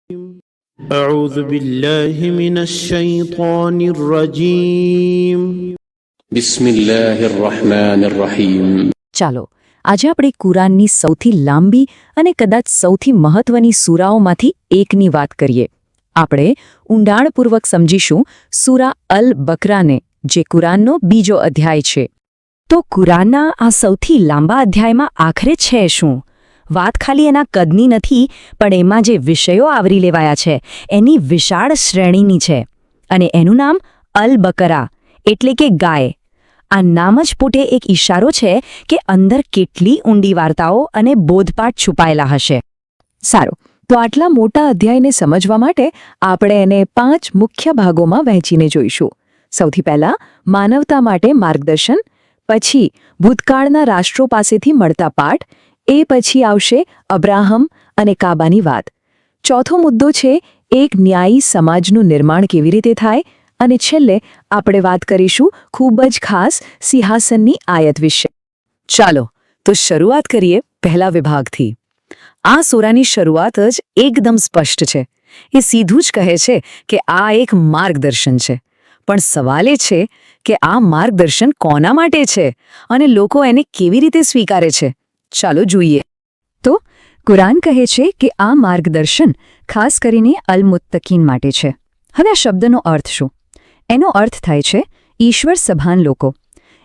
أعوذ بالله من الشيطان الرجيم بسم الله الرحمن الرحيم ચાલો આજે આપણે કુરાનની સૌથી લાંબી અને કદાચ સૌથી મહત્વની સૂરાઓમાંથી એકની વાત કરીએ. આપણે ઊંડાણપૂર્વક સમજીશું સૂરા અલ બકરાને, જે કુરાનનો બીજો અધ્યાય છે. તો કુરાનના આ સૌથી લાંબા અધ્યાયમાં આખરે છે શું? વાત ખાલી એના કદની નથી, પણ એમાં જે વિષયો આવરી લેવાયા છે એની વિશાળ શ્રેણીની છે. અને એનું નામ અલ બકરા એટલે કે ગાય. આ નામ જ પોતે એક ઇશારો છે કે અંદર કેટલી ઊંડી વાર્તાઓ અને બોધપાઠ છુપાયેલા હશે. સારું, તો આટલા મોટા અધ્યાયને સમજવા માટે આપણે એને 5 મુખ્ય ભાગોમાં વહેંચીને જોઈશું. સૌથી પહેલા માનવતા માટે માર્ગદર્શન, પછી ભૂતકાળના રાષ્ટ્રો પાસેથી મળતા પાઠ, એ પછી આવશે અબ્રાહમ અને કાબાની વાત. ચોથો મુદ્દો છે એક ન્યાયી સમાજનું નિર્માણ કેવી રીતે થાય, અને છેલ્લે આપણે વાત કરીશું ખૂબ જ ખાસ સિંહાસનની આયત વિશે. ચાલો તો શરૂઆત કરીએ પહેલા વિભાગથી. આ સૂરાની શરૂઆત જ એકદમ સ્પષ્ટ છે. એ સીધું જ કહે છે કે આ એક માર્ગદર્શન છે. પણ સવાલ એ છે કે આ માર્ગદર્શન કોના માટે છે અને લોકો એને કેવી રીતે સ્વીકારે છે? ચાલો જોઈએ. તો કુરાન કહે છે કે આ માર્ગદર્શન ખાસ કરીને અલ-મુત્તકીન માટે છે. હવે આ શબ્દનો અર્થ શું? એનો અર્થ થાય છે ઈશ્વર સભાન લોકો,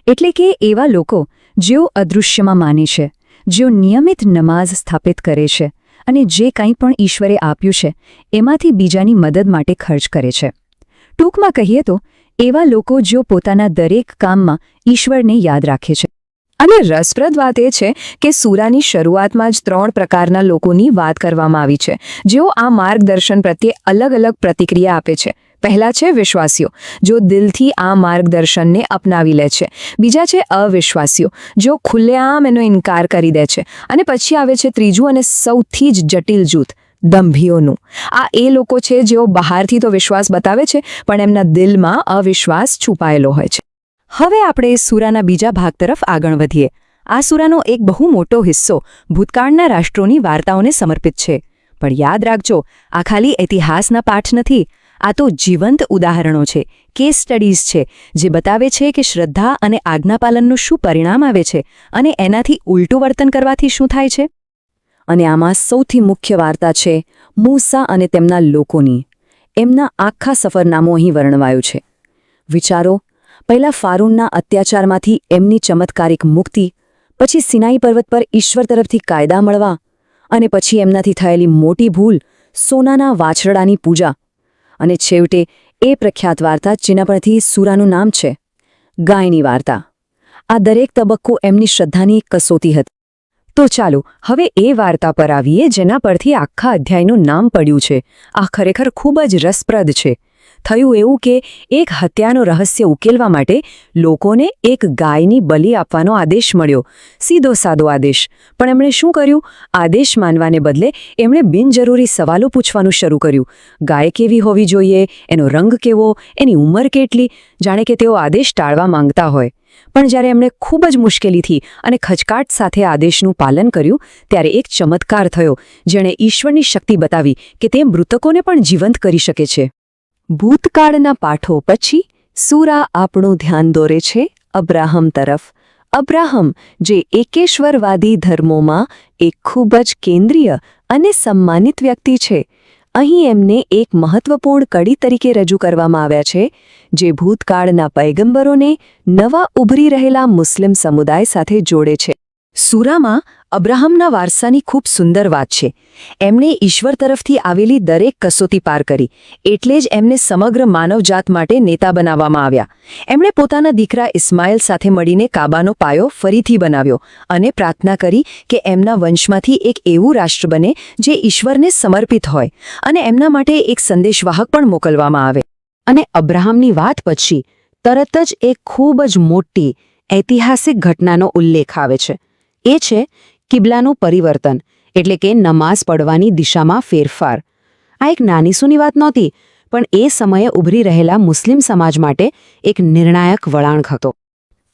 એટલે કે એવા લોકો જેઓ અદૃશ્યમાં માને છે, જેઓ નિયમિત નમાઝ સ્થાપિત કરે છે અને જે કંઈ પણ ઈશ્વરે આપ્યું છે એમાંથી બીજાની મદદ માટે ખર્ચ કરે છે. ટૂંકમાં કહીએ તો એવા લોકો જેઓ પોતાના દરેક કામમાં ઈશ્વરને યાદ રાખે છે. અને રસપ્રદ વાત એ છે કે સૂરાની શરૂઆતમાં જ 3 પ્રકારના લોકોની વાત કરવામાં આવી છે, જેઓ આ માર્ગદર્શન પ્રત્યે અલગ અલગ પ્રતિક્રિયા આપે છે. પહેલા છે વિશ્વાસીઓ, જો દિલથી આ માર્ગદર્શનને અપનાવી લે છે. બીજા છે અવિશ્વાસીઓ, જો ખુલ્લેઆમ એનો ઇનકાર કરી દે છે. અને પછી આવે છે ત્રીજું અને સૌથી જ જટિલ જૂથ, દંભીઓનું. આ એ લોકો છે જેઓ બહારથી તો વિશ્વાસ બતાવે છે, પણ એમના દિલમાં અવિશ્વાસ છુપાયેલો હોય છે. હવે આપણે સૂરાના બીજા ભાગ તરફ આગળ વધીએ. આ સૂરાનો એક બહુ મોટો હિસ્સો ભૂતકાળના રાષ્ટ્રોની વાર્તાઓને સમર્પિત છે. પણ યાદ રાખજો, આ ખાલી ઇતિહાસના પાઠ નથી. આ તો જીવંત ઉદાહરણો છે, કેસ સ્ટડીઝ છે, જે બતાવે છે કે શ્રદ્ધા અને આજ્ઞાપાલનનું શું પરિણામ આવે છે અને એનાથી ઉલટું વર્તન કરવાથી શું થાય છે. અને આમાં સૌથી મુખ્ય વાર્તા છે મૂસા અને તેમના લોકોની. એમના આખા સફરનામું અહીં વર્ણવાયું છે. વિચારો, પહેલા ફારૂનના અત્યાચારમાંથી એમની ચમત્કારિક મુક્તિ, પછી સિનાઈ પર્વત પર ઈશ્વર તરફથી કાયદા મળવા, અને પછી એમનાથી થયેલી મોટી ભૂલ, સોનાના વાછરડાની પૂજા, અને છેવટે એ પ્રખ્યાત વાર્તા જેના પરથી સૂરાનું નામ છે, ગાયની વાર્તા. આ દરેક તબક્કો એમની શ્રદ્ધાની એક કસોટી હતી. તો ચાલો હવે એ વાર્તા પર આવીએ જેના પરથી આખા અધ્યાયનું નામ પડ્યું છે. આ ખરેખર ખૂબ જ રસપ્રદ છે. થયું એવું કે એક હત્યાનો રહસ્ય ઉકેલવા માટે લોકોને એક ગાયની બલિ આપવાનો આદેશ મળ્યો. સીધો સાદો આદેશ. પણ એમણે શું કર્યું? આદેશ માનવાને બદલે એમણે બિનજરૂરી સવાલો પૂછવાનું શરૂ કર્યું. ગાય કેવી હોવી જોઈએ, એનો રંગ કેવો, એની ઉંમર કેટલી, જાણે કે તેઓ આદેશ ટાળવા માંગતા હોય. પણ જ્યારે એમણે ખૂબ જ મુશ્કેલીથી અને ખચકાટ સાથે આદેશનું પાલન કર્યું, ત્યારે એક ચમત્કાર થયો, જેણે ઈશ્વરની શક્તિ બતાવી કે તે મૃતકોને પણ જીવંત કરી શકે છે. ભૂતકાળના પાઠો પછી સૂરા આપણું ધ્યાન દોરે છે અબ્રાહમ તરફ. અબ્રાહમ, જે એકેશ્વરવાદી ધર્મોમાં એક ખૂબ જ કેન્દ્રીય અને સન્માનિત વ્યક્તિ છે. અહીં એમને એક મહત્વપૂર્ણ કડી તરીકે રજૂ કરવામાં આવ્યા છે, જે ભૂતકાળના પૈગંબરોને નવા ઉભરી રહેલા મુસ્લિમ સમુદાય સાથે જોડે છે. સૂરામાં અબ્રાહમના વારસાની ખૂબ સુંદર વાત છે. એમણે ઈશ્વર તરફથી આવેલી દરેક કસોટી પાર કરી, એટલે જ એમને સમગ્ર માનવજાત માટે નેતા બનાવવામાં આવ્યા. એમણે પોતાના દીકરા ઇસ્માઇલ સાથે મળીને કાબાનો પાયો ફરીથી બનાવ્યો અને પ્રાર્થના કરી કે એમના વંશમાંથી એક એવું રાષ્ટ્ર બને જે ઈશ્વરને સમર્પિત હોય, અને એમના માટે એક સંદેશવાહક પણ મોકલવામાં આવે. અને અબ્રાહમની વાત પછી તરત જ એક ખૂબ જ મોટી ઐતિહાસિક ઘટનાનો ઉલ્લેખ આવે છે. એ છે કિબલાનું પરિવર્તન, એટલે કે નમાઝ પડવાની દિશામાં ફેરફાર. આ એક નાની સૂની વાત નહોતી, પણ એ સમયે ઉભરી રહેલા મુસ્લિમ સમાજ માટે એક નિર્ણાયક વળાંક હતો.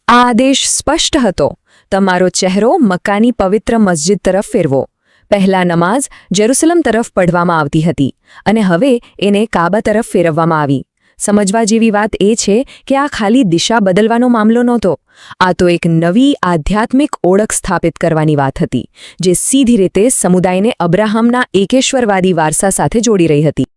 આ આદેશ સ્પષ્ટ હતો: તમારો ચહેરો મક્કાની પવિત્ર મસ્જિદ તરફ ફેરવો. પહેલા નમાઝ જેરુસલમ તરફ પઢવામાં આવતી હતી અને હવે એને કાબા તરફ ફેરવવામાં આવી. સમજવા જેવી વાત એ છે કે આ ખાલી દિશા બદલવાનો મામલો નહોતો. આ તો એક નવી આધ્યાત્મિક ઓળખ સ્થાપિત કરવાની વાત હતી, જે સીધી રીતે સમુદાયને અબ્રાહમના એકેશ્વરવાદી વારસા સાથે જોડી રહી હતી.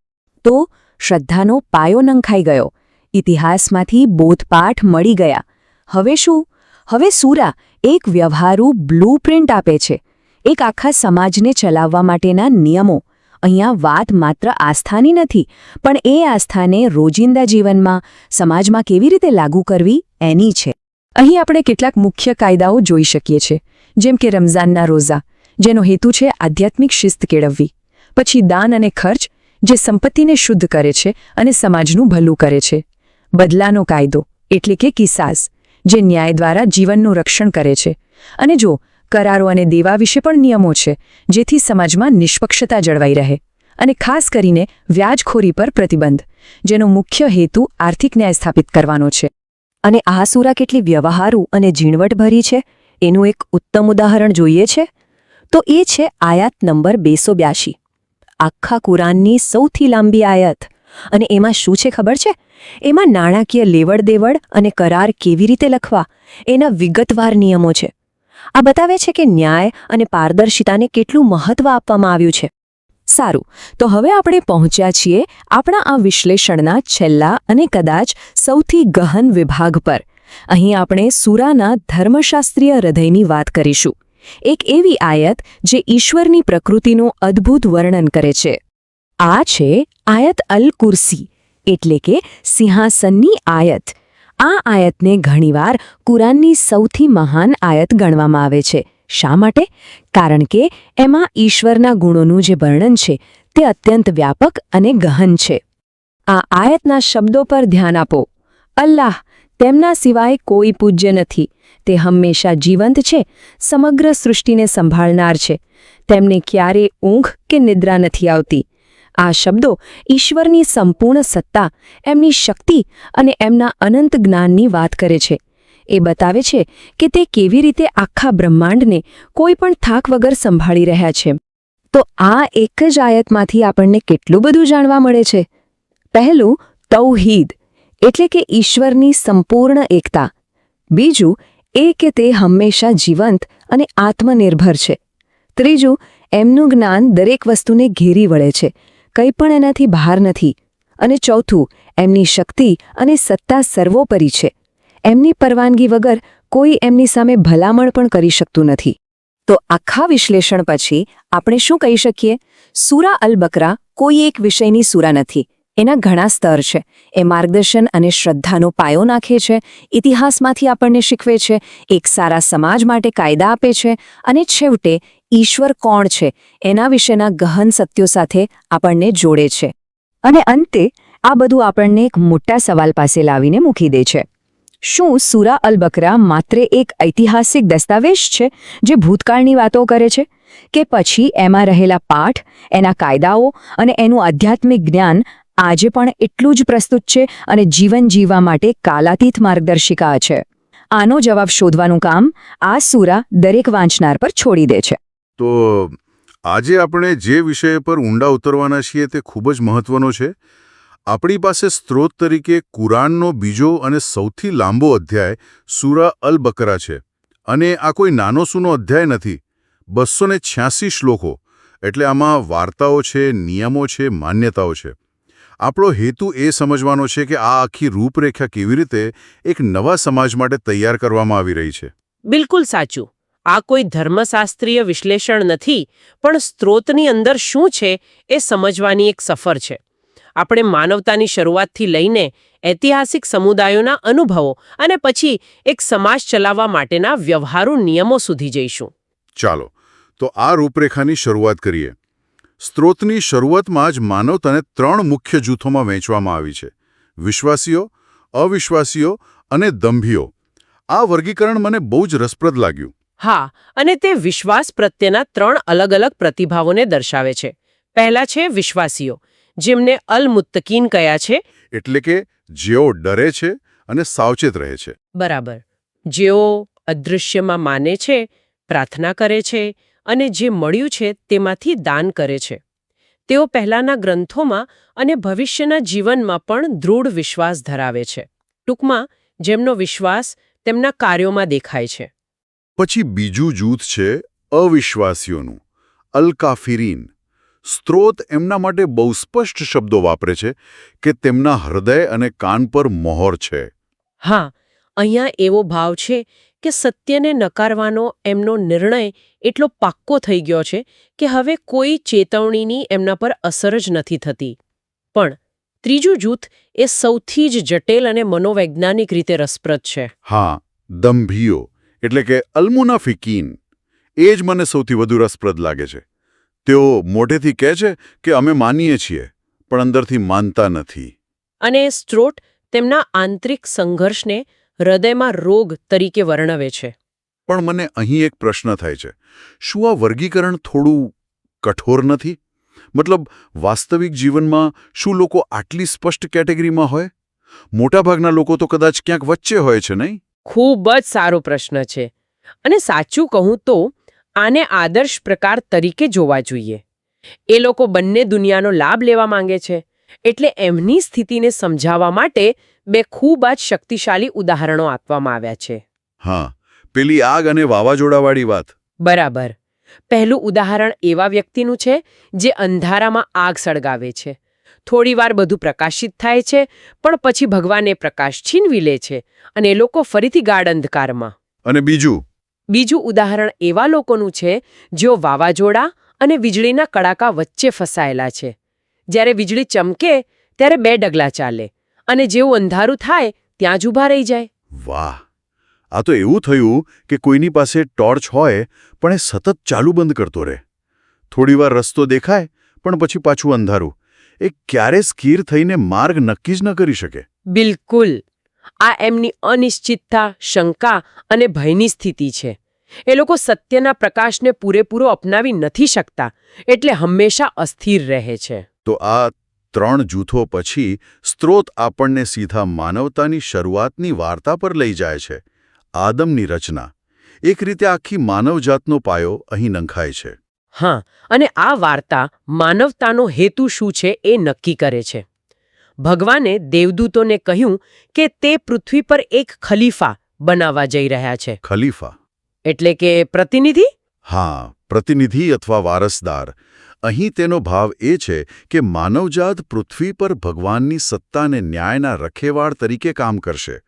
તો શ્રદ્ધાનો પાયો નંખાઈ ગયો, ઇતિહાસમાંથી બોધપાઠ મળી ગયા. હવે શું? હવે સૂરા એક વ્યવહારુ બ્લૂપ્રિન્ટ આપે છે, એક આખા સમાજને ચલાવવા માટેના નિયમો. અહીંયા વાત માત્ર આસ્થાની નથી, પણ એ આસ્થાને રોજિંદા જીવનમાં, સમાજમાં કેવી રીતે લાગુ કરવી એની છે. અહીં આપણે કેટલાક મુખ્ય કાયદાઓ જોઈ શકીએ છીએ, જેમ કે રમઝાનના રોઝા, જેનો હેતુ છે આધ્યાત્મિક શિસ્ત કેળવવી. પછી દાન અને ખર્ચ, જે સંપત્તિને શુદ્ધ કરે છે અને સમાજનું ભલું કરે છે. બદલાનો કાયદો એટલે કે કિસાસ, જે ન્યાય દ્વારા જીવનનું રક્ષણ કરે છે. અને જો કરારો અને દેવા વિશે પણ નિયમો છે, જેથી સમાજમાં નિષ્પક્ષતા જળવાઈ રહે. અને ખાસ કરીને વ્યાજખોરી પર પ્રતિબંધ, જેનો મુખ્ય હેતુ આર્થિક ન્યાય સ્થાપિત કરવાનો છે. અને આ સૂરા કેટલી વ્યવહારુ અને ઝીણવટભરી છે એનું એક ઉત્તમ ઉદાહરણ જોઈએ છે તો એ છે આયાત નંબર 282. આખા કુરાનની સૌથી લાંબી આયત. અને એમાં શું છે ખબર છે? એમાં નાણાકીય લેવડ દેવડ અને કરાર કેવી રીતે લખવા એના વિગતવાર નિયમો છે. આ બતાવે છે કે ન્યાય અને પારદર્શિતાને કેટલું મહત્વ આપવામાં આવ્યું છે. સારું, તો હવે આપણે પહોંચ્યા છીએ આપણા આ વિશ્લેષણના છેલ્લા અને કદાચ સૌથી ગહન વિભાગ પર. અહીં આપણે સૂરાના ધર્મશાસ્ત્રીય હૃદયની વાત કરીશું. એક એવી આયત જે ઈશ્વરની પ્રકૃતિનું અદ્ભુત વર્ણન કરે છે. આ છે આયત અલ કુર્સી, એટલે કે સિંહાસનની આયત. આ આયતને ઘણીવાર કુરાનની સૌથી મહાન આયત ગણવામાં આવે છે. શા માટે? કારણ કે એમાં ઈશ્વરના ગુણોનું જે વર્ણન છે તે અત્યંત વ્યાપક અને ગહન છે. આ આયતના શબ્દો પર ધ્યાન આપો. અલ્લાહ, તેમના સિવાય કોઈ પૂજ્ય નથી. તે હંમેશા જીવંત છે, સમગ્ર સૃષ્ટિને સંભાળનાર છે. તેમને ક્યારે ઊંઘ કે નિદ્રા નથી આવતી. આ શબ્દો ઈશ્વરની સંપૂર્ણ સત્તા, એમની શક્તિ અને એમના અનંત જ્ઞાનની વાત કરે છે. એ બતાવે છે કે તે કેવી રીતે આખા બ્રહ્માંડને કોઈ પણ થાક વગર સંભાળી રહ્યા છે. તો આ એક જ આયતમાંથી આપણને કેટલું બધું જાણવા મળે છે. પહેલું, તૌહીદ, એટલે કે ઈશ્વરની સંપૂર્ણ એકતા. બીજું એ કે તે હંમેશા જીવંત અને આત્મનિર્ભર છે. ત્રીજું, એમનું જ્ઞાન દરેક વસ્તુને ઘેરી વળે છે, કંઈ પણ એનાથી બહાર નથી. અને ચોથું, એમની શક્તિ અને સત્તા સર્વોપરી છે. એમની પરવાનગી વગર કોઈ એમની સામે ભલામણ પણ કરી શકતું નથી. તો આખા વિશ્લેષણ પછી આપણે શું કહી શકીએ? સૂરા અલ બકરા કોઈ એક વિષયની સૂરા નથી. એના ઘણા સ્તર છે. એ માર્ગદર્શન અને શ્રદ્ધાનો પાયો નાખે છે, ઇતિહાસમાંથી આપણને શીખવે છે, એક સારા સમાજ માટે કાયદા આપે છે, અને છેવટે ઈશ્વર કોણ છે એના વિશેના ગહન સત્યો સાથે આપણને જોડે છે. અને અંતે આ બધું આપણને એક મોટા સવાલ પાસે લાવીને મૂકી દે છે. શું સૂરા અલ બકરા માત્ર એક ઐતિહાસિક દસ્તાવેજ છે જે ભૂતકાળની વાતો કરે છે, કે પછી એમાં રહેલા પાઠ, એના કાયદાઓ અને એનું આધ્યાત્મિક જ્ઞાન આજે પણ એટલું જ પ્રસ્તુત છે અને જીવન જીવવા માટે કાલાતીત માર્ગદર્શિકા છે? આનો જવાબ શોધવાનું કામ આ સૂરા દરેક વાંચનાર પર છોડી દે છે. તો આજે આપણે જે વિષય પર ઊંડા ઉતરવાના છીએ તે ખૂબ જ મહત્વનો છે. આપણી પાસે સ્ત્રોત તરીકે કુરાનનો બીજો અને સૌથી લાંબો અધ્યાય સૂરા અલ બકરા છે. અને આ કોઈ નાનો સૂનો અધ્યાય નથી. 286 શ્લોકો, એટલે આમાં વાર્તાઓ છે, નિયમો છે, માન્યતાઓ છે. આપણો હેતુ એ સમજવાનો છે કે આ આખી રૂપરેખા કેવી રીતે એક નવા સમાજ માટે તૈયાર કરવામાં આવી રહી છે. બિલકુલ સાચું. આ કોઈ ધર્મશાસ્ત્રીય વિશ્લેષણ નથી, પણ સ્ત્રોતની અંદર શું છે એ સમજવાની એક સફર છે. આપણે માનવતાની શરૂઆતથી લઈને ઐતિહાસિક સમુદાયોના અનુભવો અને પછી એક સમાજ ચલાવવા માટેના વ્યવહારુ નિયમો સુધી જઈશું. ચાલો, તો આ રૂપરેખાની શરૂઆત કરીએ. સ્ત્રોતની શરૂઆતમાં જ માનવતાને 3 મુખ્ય જૂથોમાં વહેંચવામાં આવી છે: વિશ્વાસીઓ, અવિશ્વાસીઓ અને દંભીઓ. આ વર્ગીકરણ મને બહુ જ રસપ્રદ લાગ્યું. હા, અને તે વિશ્વાસ પ્રત્યેના 3 અલગ અલગ પ્રતિભાવોને દર્શાવે છે. પહેલા છે વિશ્વાસીઓ, જેમને અલ મુત્તકીન કહ્યા છે, એટલે કે જેઓ ડરે છે અને સાવચેત રહે છે. બરાબર, જેઓ અદૃશ્યમાં માને છે, પ્રાર્થના કરે છે અને જે મળ્યું છે તેમાંથી દાન કરે છે. તેઓ પહેલાંના ગ્રંથોમાં અને ભવિષ્યના જીવનમાં પણ દૃઢ વિશ્વાસ ધરાવે છે. ટૂંકમાં જેમનો વિશ્વાસ તેમના કાર્યોમાં દેખાય છે. પછી બીજું જૂથ છે અવિશ્વાસીઓનું, અલ-કાફિરીન. સ્ત્રોત એમના માટે બહુ સ્પષ્ટ શબ્દો વાપરે છે કે તેમના હૃદય અને કાન પર મહોર છે. હા, અહીંયા એવો ભાવ છે કે સત્યને નકારવાનો એમનો નિર્ણય એટલો પાક્કો થઈ ગયો છે કે હવે કોઈ ચેતવણીની એમના પર અસર જ નથી થતી. પણ ત્રીજું જૂથ એ સૌથી જ જટિલ અને મનોવૈજ્ઞાનિક રીતે રસપ્રદ છે. હા, દંભીઓ એટલે કે અલ્મુનાફિકીન. એ જ મને સૌથી વધુ રસપ્રદ લાગે છે. તેઓ મોટેથી કહે છે કે અમે માનીએ છીએ, પણ અંદરથી માનતા નથી. અને સ્ત્રોત તેમના આંતરિક સંઘર્ષને હૃદયમાં રોગ તરીકે વર્ણવે છે. પણ મને અહીં એક પ્રશ્ન થાય છે. શું આ વર્ગીકરણ થોડું કઠોર નથી? મતલબ, વાસ્તવિક જીવનમાં શું લોકો આટલી સ્પષ્ટ કેટેગરીમાં હોય? મોટાભાગના લોકો તો કદાચ ક્યાંક વચ્ચે હોય છે, નહીં? ખૂબ જ સારો પ્રશ્ન છે. અને સાચું કહું તો આને આદર્શ પ્રકાર તરીકે જોવા જોઈએ. એ લોકો બંને દુનિયાનો લાભ લેવા માંગે છે. એટલે એમની સ્થિતિને સમજાવવા માટે બે ખૂબ જ શક્તિશાળી ઉદાહરણો આપવામાં આવ્યા છે. હા, પેલી આગ અને વાવાઝોડાવાળી વાત. બરાબર. પહેલું ઉદાહરણ એવા વ્યક્તિનું છે જે અંધારામાં આગ સળગાવે છે. થોડીવાર બધું પ્રકાશિત થાય છે, પણ પછી ભગવાન એ પ્રકાશ છીનવી લે છે અને એ લોકો ફરીથી ગાઢ અંધકારમાં. અને બીજું ઉદાહરણ એવા લોકોનું છે જેઓ વાવાઝોડા અને વીજળીના કડાકા વચ્ચે ફસાયેલા છે. જ્યારે વીજળી ચમકે ત્યારે 2 ડગલા ચાલે અને જેવું અંધારું થાય ત્યાં જ ઊભા રહી જાય. વાહ! આ તો એવું થયું કે કોઈની પાસે ટોર્ચ હોય પણ એ સતત ચાલુ બંધ કરતો રહે. થોડીવાર રસ્તો દેખાય પણ પછી પાછું અંધારું. એ ક્યારે સ્થિર થઈને માર્ગ નક્કી જ ન કરી શકે. બિલકુલ. આ એમની અનિશ્ચિતતા, શંકા અને ભયની સ્થિતિ છે. એ લોકો સત્યના પ્રકાશને પૂરેપૂરો અપનાવી નથી શકતા, એટલે હંમેશા અસ્થિર રહે છે. તો આ 3 જૂથો પછી સ્ત્રોત આપણને સીધા માનવતાની શરૂઆતની વાર્તા પર લઈ જાય છે. આદમની રચના. એક રીતે આખી માનવજાતનો પાયો અહીં નંખાય છે. હા, અને આ વાર્તા માનવતાનો હેતુ શું છે એ નક્કી કરે છે. ભગવાને દેવદૂતોને કહ્યું કે તે પૃથ્વી પર એક ખલીફા બનાવવા જઈ રહ્યા છે. ખલીફા એટલે કે પ્રતિનિધિ? હા, પ્રતિનિધિ અથવા વારસદાર. અહીં તેનો ભાવ એ છે કે માનવજાત પૃથ્વી પર ભગવાનની સત્તા અને ન્યાયના રખેવાળ તરીકે કામ કરશે.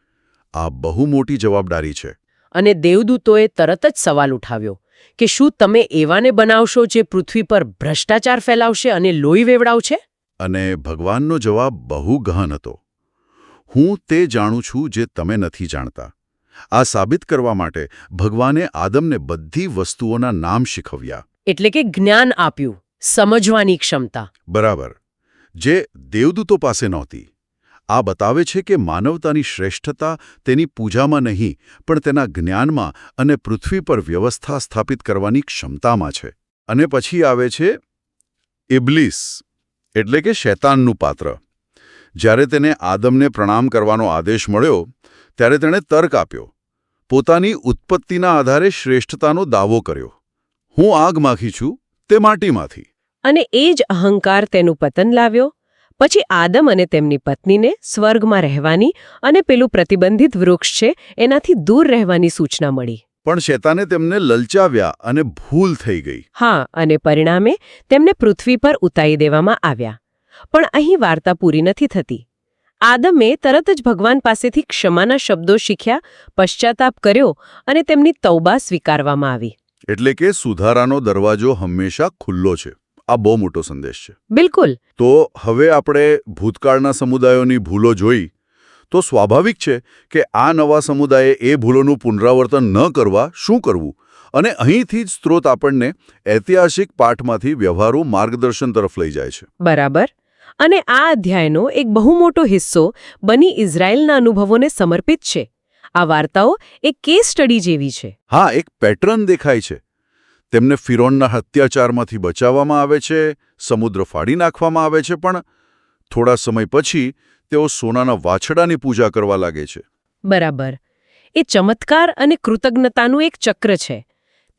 આ બહુ મોટી જવાબદારી છે. અને દેવદૂતોએ તરત જ સવાલ ઉઠાવ્યો કે શું તમે એવાને બનાવશો જે પૃથ્વી પર ભ્રષ્ટાચાર ફેલાવશે અને લોહી વેવડાવશે? અને ભગવાનનો જવાબ બહુ ગહન હતો. હું તે જાણું છું જે તમે નથી જાણતા. આ સાબિત કરવા માટે ભગવાને આદમને બધી વસ્તુઓના નામ શીખવ્યા. એટલે કે જ્ઞાન આપ્યું, સમજવાની ક્ષમતા. બરાબર. જે દેવદૂતો પાસે નહોતી. આ બતાવે છે કે માનવતાની શ્રેષ્ઠતા તેની પૂજામાં નહીં, પણ તેના જ્ઞાનમાં અને પૃથ્વી પર વ્યવસ્થા સ્થાપિત કરવાની ક્ષમતામાં છે. અને પછી આવે છે ઇબ્લીસ, એટલે કે શૈતાનનું પાત્ર. જ્યારે તેને આદમને પ્રણામ કરવાનો આદેશ મળ્યો, ત્યારે તેણે તર્ક આપ્યો. પોતાની ઉત્પત્તિના આધારે શ્રેષ્ઠતાનો દાવો કર્યો. હું આગમાંથી છું, તે માટીમાંથી. અને એ જ અહંકાર તેનું પતન લાવ્યો. પછી આદમ અને તેમની પત્નીને સ્વર્ગમાં રહેવાની અને પેલું પ્રતિબંધિત વૃક્ષ છે એનાથી દૂર રહેવાની સૂચના મળી. પણ શૈતાને તેમને લલચાવ્યા અને ભૂલ થઈ ગઈ. હા, અને પરિણામે તેમને પૃથ્વી પર ઉતારી દેવામાં આવ્યા. પણ અહીં વાર્તા પૂરી નથી થતી. આદમે તરત જ ભગવાન પાસેથી ક્ષમાના શબ્દો શીખ્યા, પશ્ચાતાપ કર્યો અને તેમની તૌબા સ્વીકારવામાં આવી. એટલે કે સુધારાનો દરવાજો હંમેશા ખુલ્લો છે. આ બહુ મોટો સંદેશ છે. બિલકુલ. તો હવે આપણે ભૂતકાળના સમુદાયોની ભૂલો જોઈ તો સ્વાભાવિક છે કે આ નવા સમુદાયે એ ભૂલોનું પુનરાવર્તન ન કરવા શું કરવું? અને અહીંથી જ સ્ત્રોત આપણને ઐતિહાસિક પાઠમાંથી વ્યવહારુ માર્ગદર્શન તરફ લઈ જાય છે. બરાબર. અને આ અધ્યાયનો એક બહુ મોટો હિસ્સો બની ઇઝરાયલના અનુભવોને સમર્પિત છે. આ વાર્તાઓ એક કેસ સ્ટડી જેવી છે. હા, એક પેટર્ન દેખાય છે. તેમને ફિરૌનના અત્યાચારમાંથી બચાવવામાં આવે છે, સમુદ્ર ફાડી નાખવામાં આવે છે, પણ થોડા સમય પછી તેઓ સોનાના વાછડાની પૂજા કરવા લાગે છે. બરાબર. એ ચમત્કાર અને કૃતજ્ઞતાનું એક ચક્ર છે.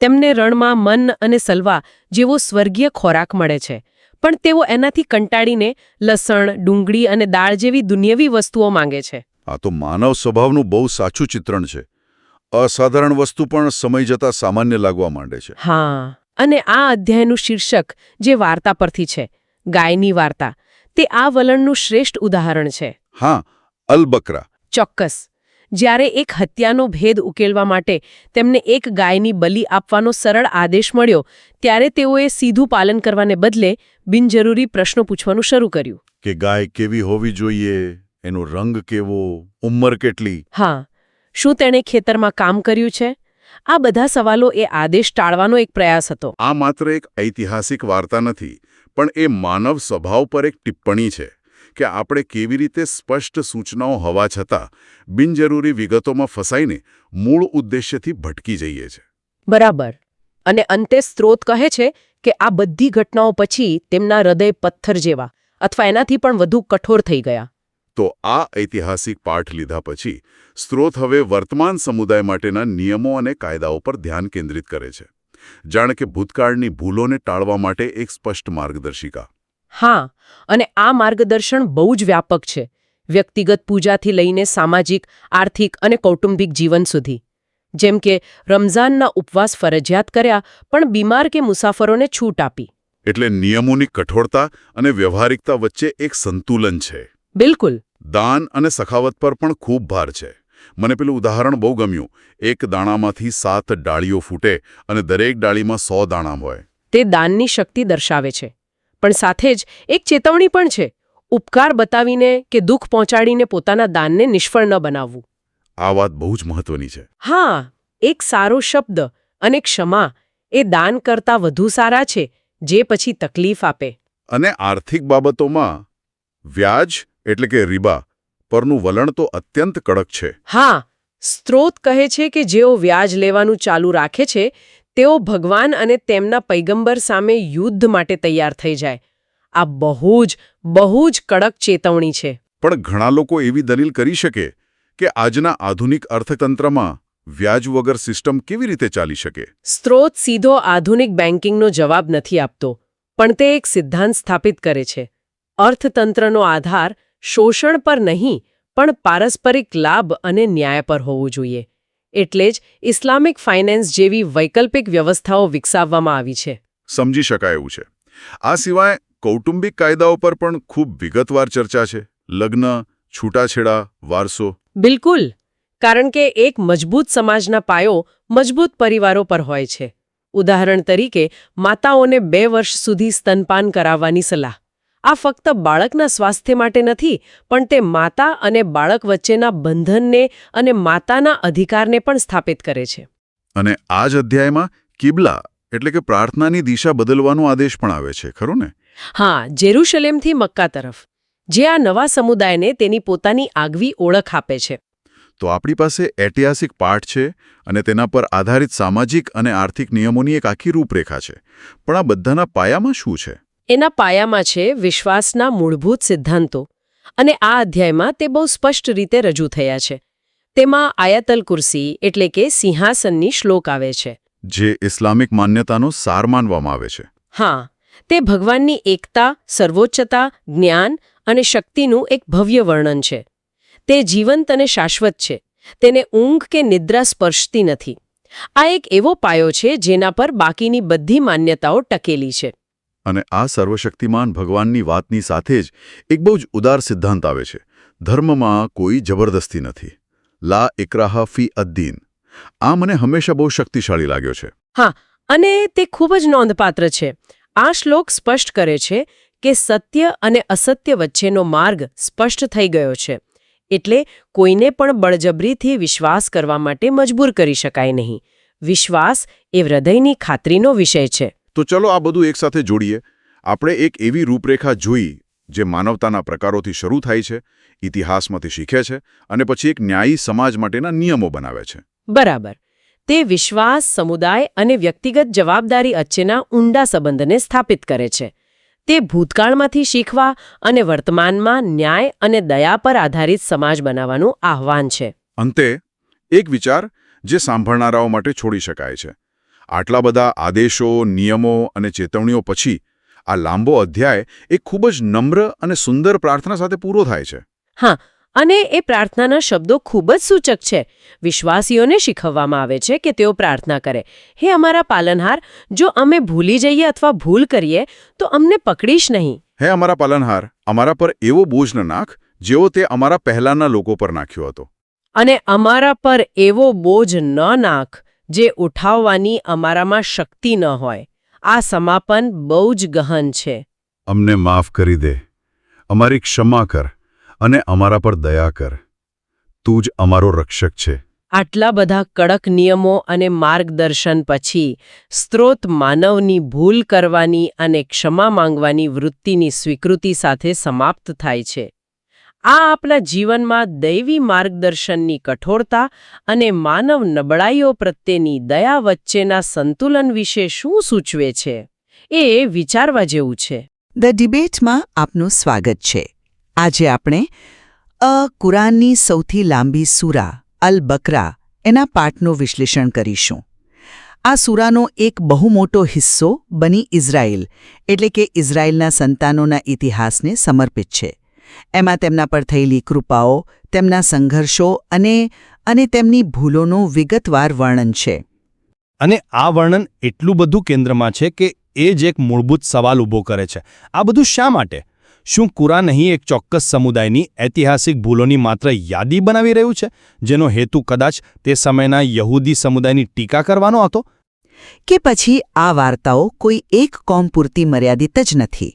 તેમને રણમાં મન અને સલવા જેવો સ્વર્ગીય ખોરાક મળે છે, પણ તેઓ એનાથી કંટાળીને લસણ, ડુંગળી અને દાળ જેવી દુનિયાવી વસ્તુઓ માંગે છે. આ તો માનવ સ્વભાવનું બહુ સાચું ચિત્રણ છે. અસાધારણ વસ્તુ પણ સમય જતાં સામાન્ય લાગવા માંડે છે. હા, અને આ અધ્યાયનું શીર્ષક જે વાર્તા પરથી છે, ગાયની વાર્તા, તે આ વલણનું શ્રેષ્ઠ ઉદાહરણ છે. હા, અલ-બકરા. ચોક્કસ. જ્યારે એક હત્યાનો ભેદ ઉકેલવા માટે તેમને એક ગાયની બલિ આપવાનો સરળ આદેશ મળ્યો, ત્યારે તેઓએ સીધું પાલન કરવાને બદલે બિનજરૂરી પ્રશ્નો પૂછવાનું શરૂ કર્યું. કે ગાય કેવી હોવી જોઈએ, એનો રંગ કેવો, ઉંમર કેટલી? હા, શું તેણે ખેતરમાં કામ કર્યું છે? આ બધા સવાલો એ આદેશ ટાળવાનો એક પ્રયાસ હતો. આ માત્ર એક ઐતિહાસિક વાર્તા નથી, પણ એ માનવ સ્વભાવ પર એક ટિપ્પણી છે કે આપણે કેવી રીતે સ્પષ્ટ સૂચનાઓ હોવા છતાં બિનજરૂરી વિગતોમાં ફસાઈને મૂળ ઉદ્દેશ્યથી ભટકી જઈએ છીએ. બરાબર. અને અંતે સ્ત્રોત કહે છે કે આ બધી ઘટનાઓ પછી તેમના હૃદય પથ્થર જેવા અથવા એનાથી પણ વધુ કઠોર થઈ ગયા. તો આ ઐતિહાસિક પાઠ લીધા પછી સ્ત્રોત હવે વર્તમાન સમુદાય માટેના નિયમો અને કાયદાઓ પર ધ્યાન કેન્દ્રિત કરે છે. જાણે કે ભૂતકાળની ભૂલોને ટાળવા માટે એક સ્પષ્ટ માર્ગદર્શિકા. હા, અને આ માર્ગદર્શન બહુ જ વ્યાપક છે, વ્યક્તિગત પૂજાથી લઈને સામાજિક, આર્થિક અને કૌટુંબિક જીવન સુધી. જેમ કે રમઝાનના ઉપવાસ ફરજિયાત કર્યા, પણ બીમાર કે મુસાફરોને છૂટ આપી. એટલે નિયમોની કઠોરતા અને વ્યવહારિકતા વચ્ચે એક સંતુલન છે. બિલકુલ. દાન અને સખાવત પર પણ ખૂબ ભાર છે. મને પેલું ઉદાહરણ બહુ ગમ્યું. એક દાણામાંથી 7 ડાળીઓ ફૂટે અને દરેક ડાળીમાં 100 દાણા હોય. તે દાનની શક્તિ દર્શાવે છે, પણ સાથે જ એક ચેતવણી પણ છે. ઉપકાર બતાવીને કે દુઃખ પહોંચાડીને પોતાના દાનને નિષ્ફળ ન બનાવવું. આ વાત બહુ જ મહત્વની છે. હા, એક સારો શબ્દ અને ક્ષમા એ દાન કરતાં વધુ સારા છે, જે પછી તકલીફ આપે. અને આર્થિક બાબતોમાં વ્યાજ એટલે કે રિબા પરનું વલણ તો અત્યંત કડક છે. હા, સ્ત્રોત કહે છે કે જેઓ વ્યાજ લેવાનું ચાલુ રાખે છે તેઓ ભગવાન અને તેમના પૈગંબર સામે યુદ્ધ માટે તૈયાર થઈ જાય. આ બહુ જ કડક ચેતવણી છે. પણ ઘણા લોકો એવી દલીલ કરી શકે કે આજના આધુનિક અર્થતંત્રમાં વ્યાજ વગર સિસ્ટમ કેવી રીતે ચાલી શકે? સ્ત્રોત સીધો આધુનિક બેન્કિંગનો જવાબ નથી આપતો, પણ તે એક સિદ્ધાંત સ્થાપિત કરે છે. અર્થતંત્રનો આધાર શોષણ પર નહીં, પણ પારસ્પરિક લાભ અને ન્યાય પર હોવું જોઈએ. એટલે જ ઇસ્લામિક ફાઇનાન્સ જેવી વૈકલ્પિક વ્યવસ્થાઓ વિકસાવવામાં આવી છે. સમજી શકાય એવું છે. આ સિવાય કૌટુંબિક કાયદાઓ પર પણ ખૂબ વિગતવાર ચર્ચા છે. લગ્ન, છૂટાછેડા, વારસો. બિલકુલ, કારણ કે એક મજબૂત સમાજના પાયો મજબૂત પરિવારો પર હોય છે. ઉદાહરણ તરીકે, માતાઓને 2 વર્ષ સુધી સ્તનપાન કરાવવાની સલાહ. આ ફક્ત બાળકના સ્વાસ્થ્ય માટે નથી, પણ તે માતા અને બાળક વચ્ચેના બંધનને અને માતાના અધિકારને પણ સ્થાપિત કરે છે. અને આ જ અધ્યાયમાં કિબલા એટલે કે પ્રાર્થનાની દિશા બદલવાનો આદેશ પણ આવે છે, ખરું ને? હા, જેરુશલેમથી મક્કા તરફ, જે આ નવા સમુદાયને તેની પોતાની આગવી ઓળખ આપે છે. તો આપણી પાસે ઐતિહાસિક પાઠ છે અને તેના પર આધારિત સામાજિક અને આર્થિક નિયમોની એક આખી રૂપરેખા છે. પણ આ બધાના પાયામાં શું છે? એના પાયામાં છે વિશ્વાસના મૂળભૂત સિદ્ધાંતો, અને આ અધ્યાયમાં તે બહુ સ્પષ્ટ રીતે રજૂ થયા છે. તેમાં આયતલ કુર્સી એટલે કે સિંહાસનની શ્લોક આવે છે, જે ઇસ્લામિક માન્યતાનો સાર માનવામાં આવે છે. હા, તે ભગવાનની એકતા, સર્વોચ્ચતા, જ્ઞાન અને શક્તિનું એક ભવ્ય વર્ણન છે. તે જીવંત અને શાશ્વત છે. તેને ઊંઘ કે નિદ્રા સ્પર્શતી નથી. આ એક એવો પાયો છે જેના પર બાકીની બધી માન્યતાઓ ટકેલી છે. અને આ સર્વશક્તિમાન ભગવાનની વાતની સાથે જ એક બહુ જ ઉદાર સિદ્ધાંત આવે છે. ધર્મમાં કોઈ જબરદસ્તી નથી. લા ઇક્રાહા ફી અદ્દીન. આ મને હંમેશા બહુ શક્તિશાળી લાગ્યો છે. હા, અને તે ખૂબ જ નોંધપાત્ર છે. આ શ્લોક સ્પષ્ટ કરે છે કે સત્ય અને અસત્ય વચ્ચેનો માર્ગ સ્પષ્ટ થઈ ગયો છે. એટલે કોઈને પણ બળજબરીથી વિશ્વાસ કરવા માટે મજબૂર કરી શકાય નહીં. વિશ્વાસ એ હૃદયની ખાતરીનો વિષય છે. તો ચલો આ બધું એકસાથે જોડીએ. આપણે એક એવી રૂપરેખા જોઈ જે માનવતાના પ્રકારોથી શરૂ થાય છે, ઇતિહાસમાંથી શીખે છે અને પછી એક ન્યાયી સમાજ માટેના નિયમો બનાવે છે. બરાબર. તે વિશ્વાસ, સમુદાય અને વ્યક્તિગત જવાબદારી વચ્ચેના ઊંડા સંબંધને સ્થાપિત કરે છે. તે ભૂતકાળમાંથી શીખવા અને વર્તમાનમાં ન્યાય અને દયા પર આધારિત સમાજ બનાવવાનું આહ્વાન છે. અંતે એક વિચાર જે સાંભળનારાઓ માટે છોડી શકાય છે. આટલા બધા આદેશો, નિયમો અને ચેતવણીઓ પછી આ લાંબો અધ્યાય એક ખૂબ જ નમ્ર અને સુંદર પ્રાર્થના સાથે પૂરો થાય છે. હા, અને એ પ્રાર્થનાના શબ્દો ખૂબ જ સૂચક છે. વિશ્વાસીઓને શીખવવામાં આવે છે કે તેઓ પ્રાર્થના કરે, હે અમારા પાલનહાર, જો અમે ભૂલી જઈએ અથવા ભૂલ કરીએ તો અમને પકડીશ નહીં. હે અમારા પાલનહાર, અમારા પર એવો બોજ ન નાખ જેવો તે અમારા પહેલાંના લોકો પર નાખ્યો હતો. અને અમારા પર એવો બોજ ન નાખ જે ઉઠાવવાની અમારામાં શક્તિ ન હોય. આ સમાપન બહુ જ ગહન છે. અમને માફ કરી દે, અમારી ક્ષમા કર અને અમારા પર દયા કર. તું જ અમારો રક્ષક છે. આટલા બધા કડક નિયમો અને માર્ગદર્શન પછી સ્ત્રોત માનવની ભૂલ કરવાની અને ક્ષમા માંગવાની વૃત્તિની સ્વીકૃતિ સાથે સમાપ્ત થાય છે. આ આપણા જીવનમાં દૈવી માર્ગદર્શનની કઠોરતા અને માનવ નબળાઈઓ પ્રત્યેની દયા વચ્ચેના સંતુલન વિશે શું સૂચવે છે એ વિચારવા જેવું છે. ધ ડિબેટમાં આપનું સ્વાગત છે. આજે આપણે કુરાનની સૌથી લાંબી સૂરા અલ બકરા એના પાઠનું વિશ્લેષણ કરીશું. આ સૂરાનો એક બહુ મોટો હિસ્સો બની ઇઝરાયલ એટલે કે ઇઝરાયલના સંતાનોના ઇતિહાસને સમર્પિત છે. એમાં તેમના પર થયેલી કૃપાઓ, તેમના સંઘર્ષો અને તેમની ભૂલોનું વિગતવાર વર્ણન છે. અને આ વર્ણન એટલું બધું કેન્દ્રમાં છે કે એ જ એક મૂળભૂત સવાલ ઊભો કરે છે. આ બધું શા માટે? શું કુરાન અહીં એક ચોક્કસ સમુદાયની ઐતિહાસિક ભૂલોની માત્ર યાદી બનાવી રહ્યું છે, જેનો હેતુ કદાચ તે સમયના યહૂદી સમુદાયની ટીકા કરવાનો હતો? કે પછી આ વાર્તાઓ કોઈ એક કોમ પૂરતી મર્યાદિત જ નથી?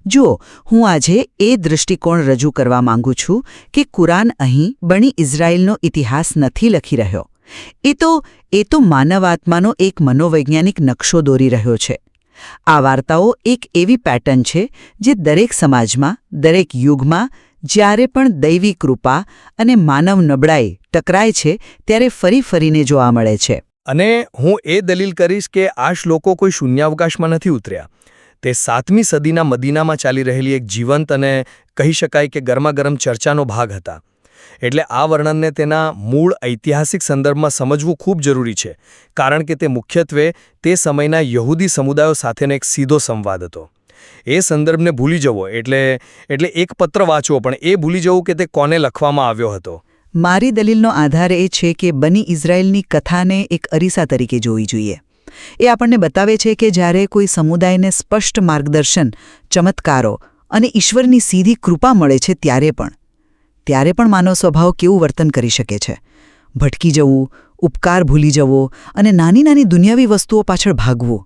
જુઓ, હું આજે એ દૃષ્ટિકોણ રજૂ કરવા માંગુ છું કે કુરાન અહીં બની ઇઝરાયલનો ઇતિહાસ નથી લખી રહ્યો. એ તો માનવાત્માનો એક મનોવૈજ્ઞાનિક નકશો દોરી રહ્યો છે. આ વાર્તાઓ એક એવી પેટર્ન છે જે દરેક સમાજમાં, દરેક યુગમાં, જ્યારે પણ દૈવી કૃપા અને માનવ નબળાઈ ટકરાય છે ત્યારે ફરી ફરીને જોવા મળે છે. અને હું એ દલીલ કરીશ કે આ શ્લોકો કોઈ શૂન્યાવકાશમાં નથી ઉતર્યા. તે 7મી સદીના મદીનામાં ચાલી રહેલી એક જીવંત અને કહી શકાય કે ગરમાગરમ ચર્ચાનો ભાગ હતા. એટલે આ વર્ણનને તેના મૂળ ઐતિહાસિક સંદર્ભમાં સમજવું ખૂબ જરૂરી છે, કારણ કે તે મુખ્યત્વે તે સમયના યહૂદી સમુદાયો સાથેનો એક સીધો સંવાદ હતો. એ સંદર્ભને ભૂલી જવો એટલે એક પત્ર વાંચવો, પણ એ ભૂલી જવું કે તે કોને લખવામાં આવ્યો હતો. મારી દલીલનો આધાર એ છે કે બની ઇઝરાયલની કથાને એક અરીસા તરીકે જોવી જોઈએ. એ આપણને બતાવે છે કે જ્યારે કોઈ સમુદાયને સ્પષ્ટ માર્ગદર્શન, ચમત્કારો અને ઈશ્વરની સીધી કૃપા મળે છે ત્યારે પણ માનવ સ્વભાવ કેવું વર્તન કરી શકે છે. ભટકી જવું, ઉપકાર ભૂલી જવો અને નાની નાની દુનિયાવી વસ્તુઓ પાછળ ભાગવું.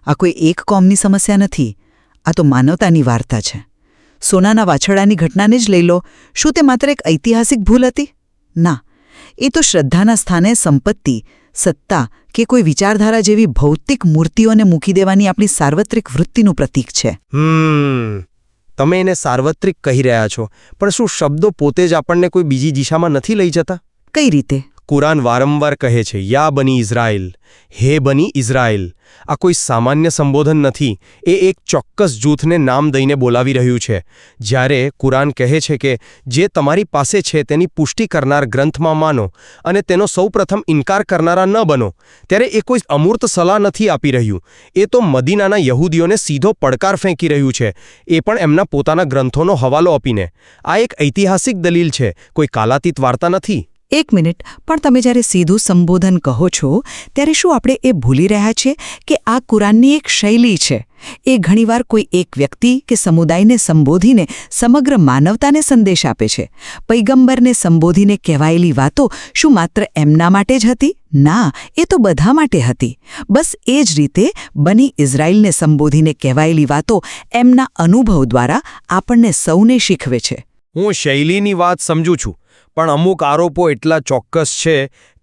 આ કોઈ એક કોમની સમસ્યા નથી, આ તો માનવતાની વાર્તા છે. સોનાના વાછરડાની ઘટનાને જ લઈ લો. શું તે માત્ર એક ઐતિહાસિક ભૂલ હતી? ના, એ તો શ્રદ્ધાના સ્થાને સંપત્તિ, સત્તા કે કોઈ વિચારધારા જેવી ભૌતિક મૂર્તિઓને મૂકી દેવાની આપણી સાર્વત્રિક વૃત્તિનું પ્રતીક છે. તમે એને સાર્વત્રિક કહી રહ્યા છો, પણ શું શબ્દો પોતે જ આપણને કોઈ બીજી દિશામાં નથી લઈ જતા? કઈ રીતે? કુરાન વારંવાર કહે છે, યા બની ઇઝરાયલ, હે બની ઇઝરાયલ. આ કોઈ સામાન્ય સંબોધન નથી, એ એક ચોક્કસ જૂથને નામ દઈને બોલાવી રહ્યું છે. જ્યારે કુરાન કહે છે કે જે તમારી પાસે છે તેની પુષ્ટિ કરનાર ગ્રંથમાં માનો અને તેનો સૌપ્રથમ ઇનકાર કરનારા ન બનો, ત્યારે એ કોઈ અમૂર્ત સલાહ નથી આપી રહ્યું. એ તો મદીનાના યહૂદીઓને સીધો પડકાર ફેંકી રહ્યું છે, એ પણ એમના પોતાના ગ્રંથોનો હવાલો આપીને. આ એક ઐતિહાસિક દલીલ છે, કોઈ કાલાતીત વાર્તા નથી. એક મિનિટ, પણ તમે જ્યારે સીધું સંબોધન કહો છો ત્યારે શું આપણે એ ભૂલી રહ્યા છીએ કે આ કુરાનની એક શૈલી છે? એ ઘણીવાર કોઈ એક વ્યક્તિ કે સમુદાયને સંબોધીને સમગ્ર માનવતાને સંદેશ આપે છે. પૈગંબરને સંબોધીને કહેવાયેલી વાતો શું માત્ર એમના માટે જ હતી? ના, એ તો બધા માટે હતી. બસ એ જ રીતે બની ઇઝરાયલને સંબોધીને કહેવાયેલી વાતો એમના અનુભવ દ્વારા આપણને સૌને શીખવે છે. હું શૈલીની વાત સમજું છું, પણ અમુક આરોપો એટલા ચોક્કસ છે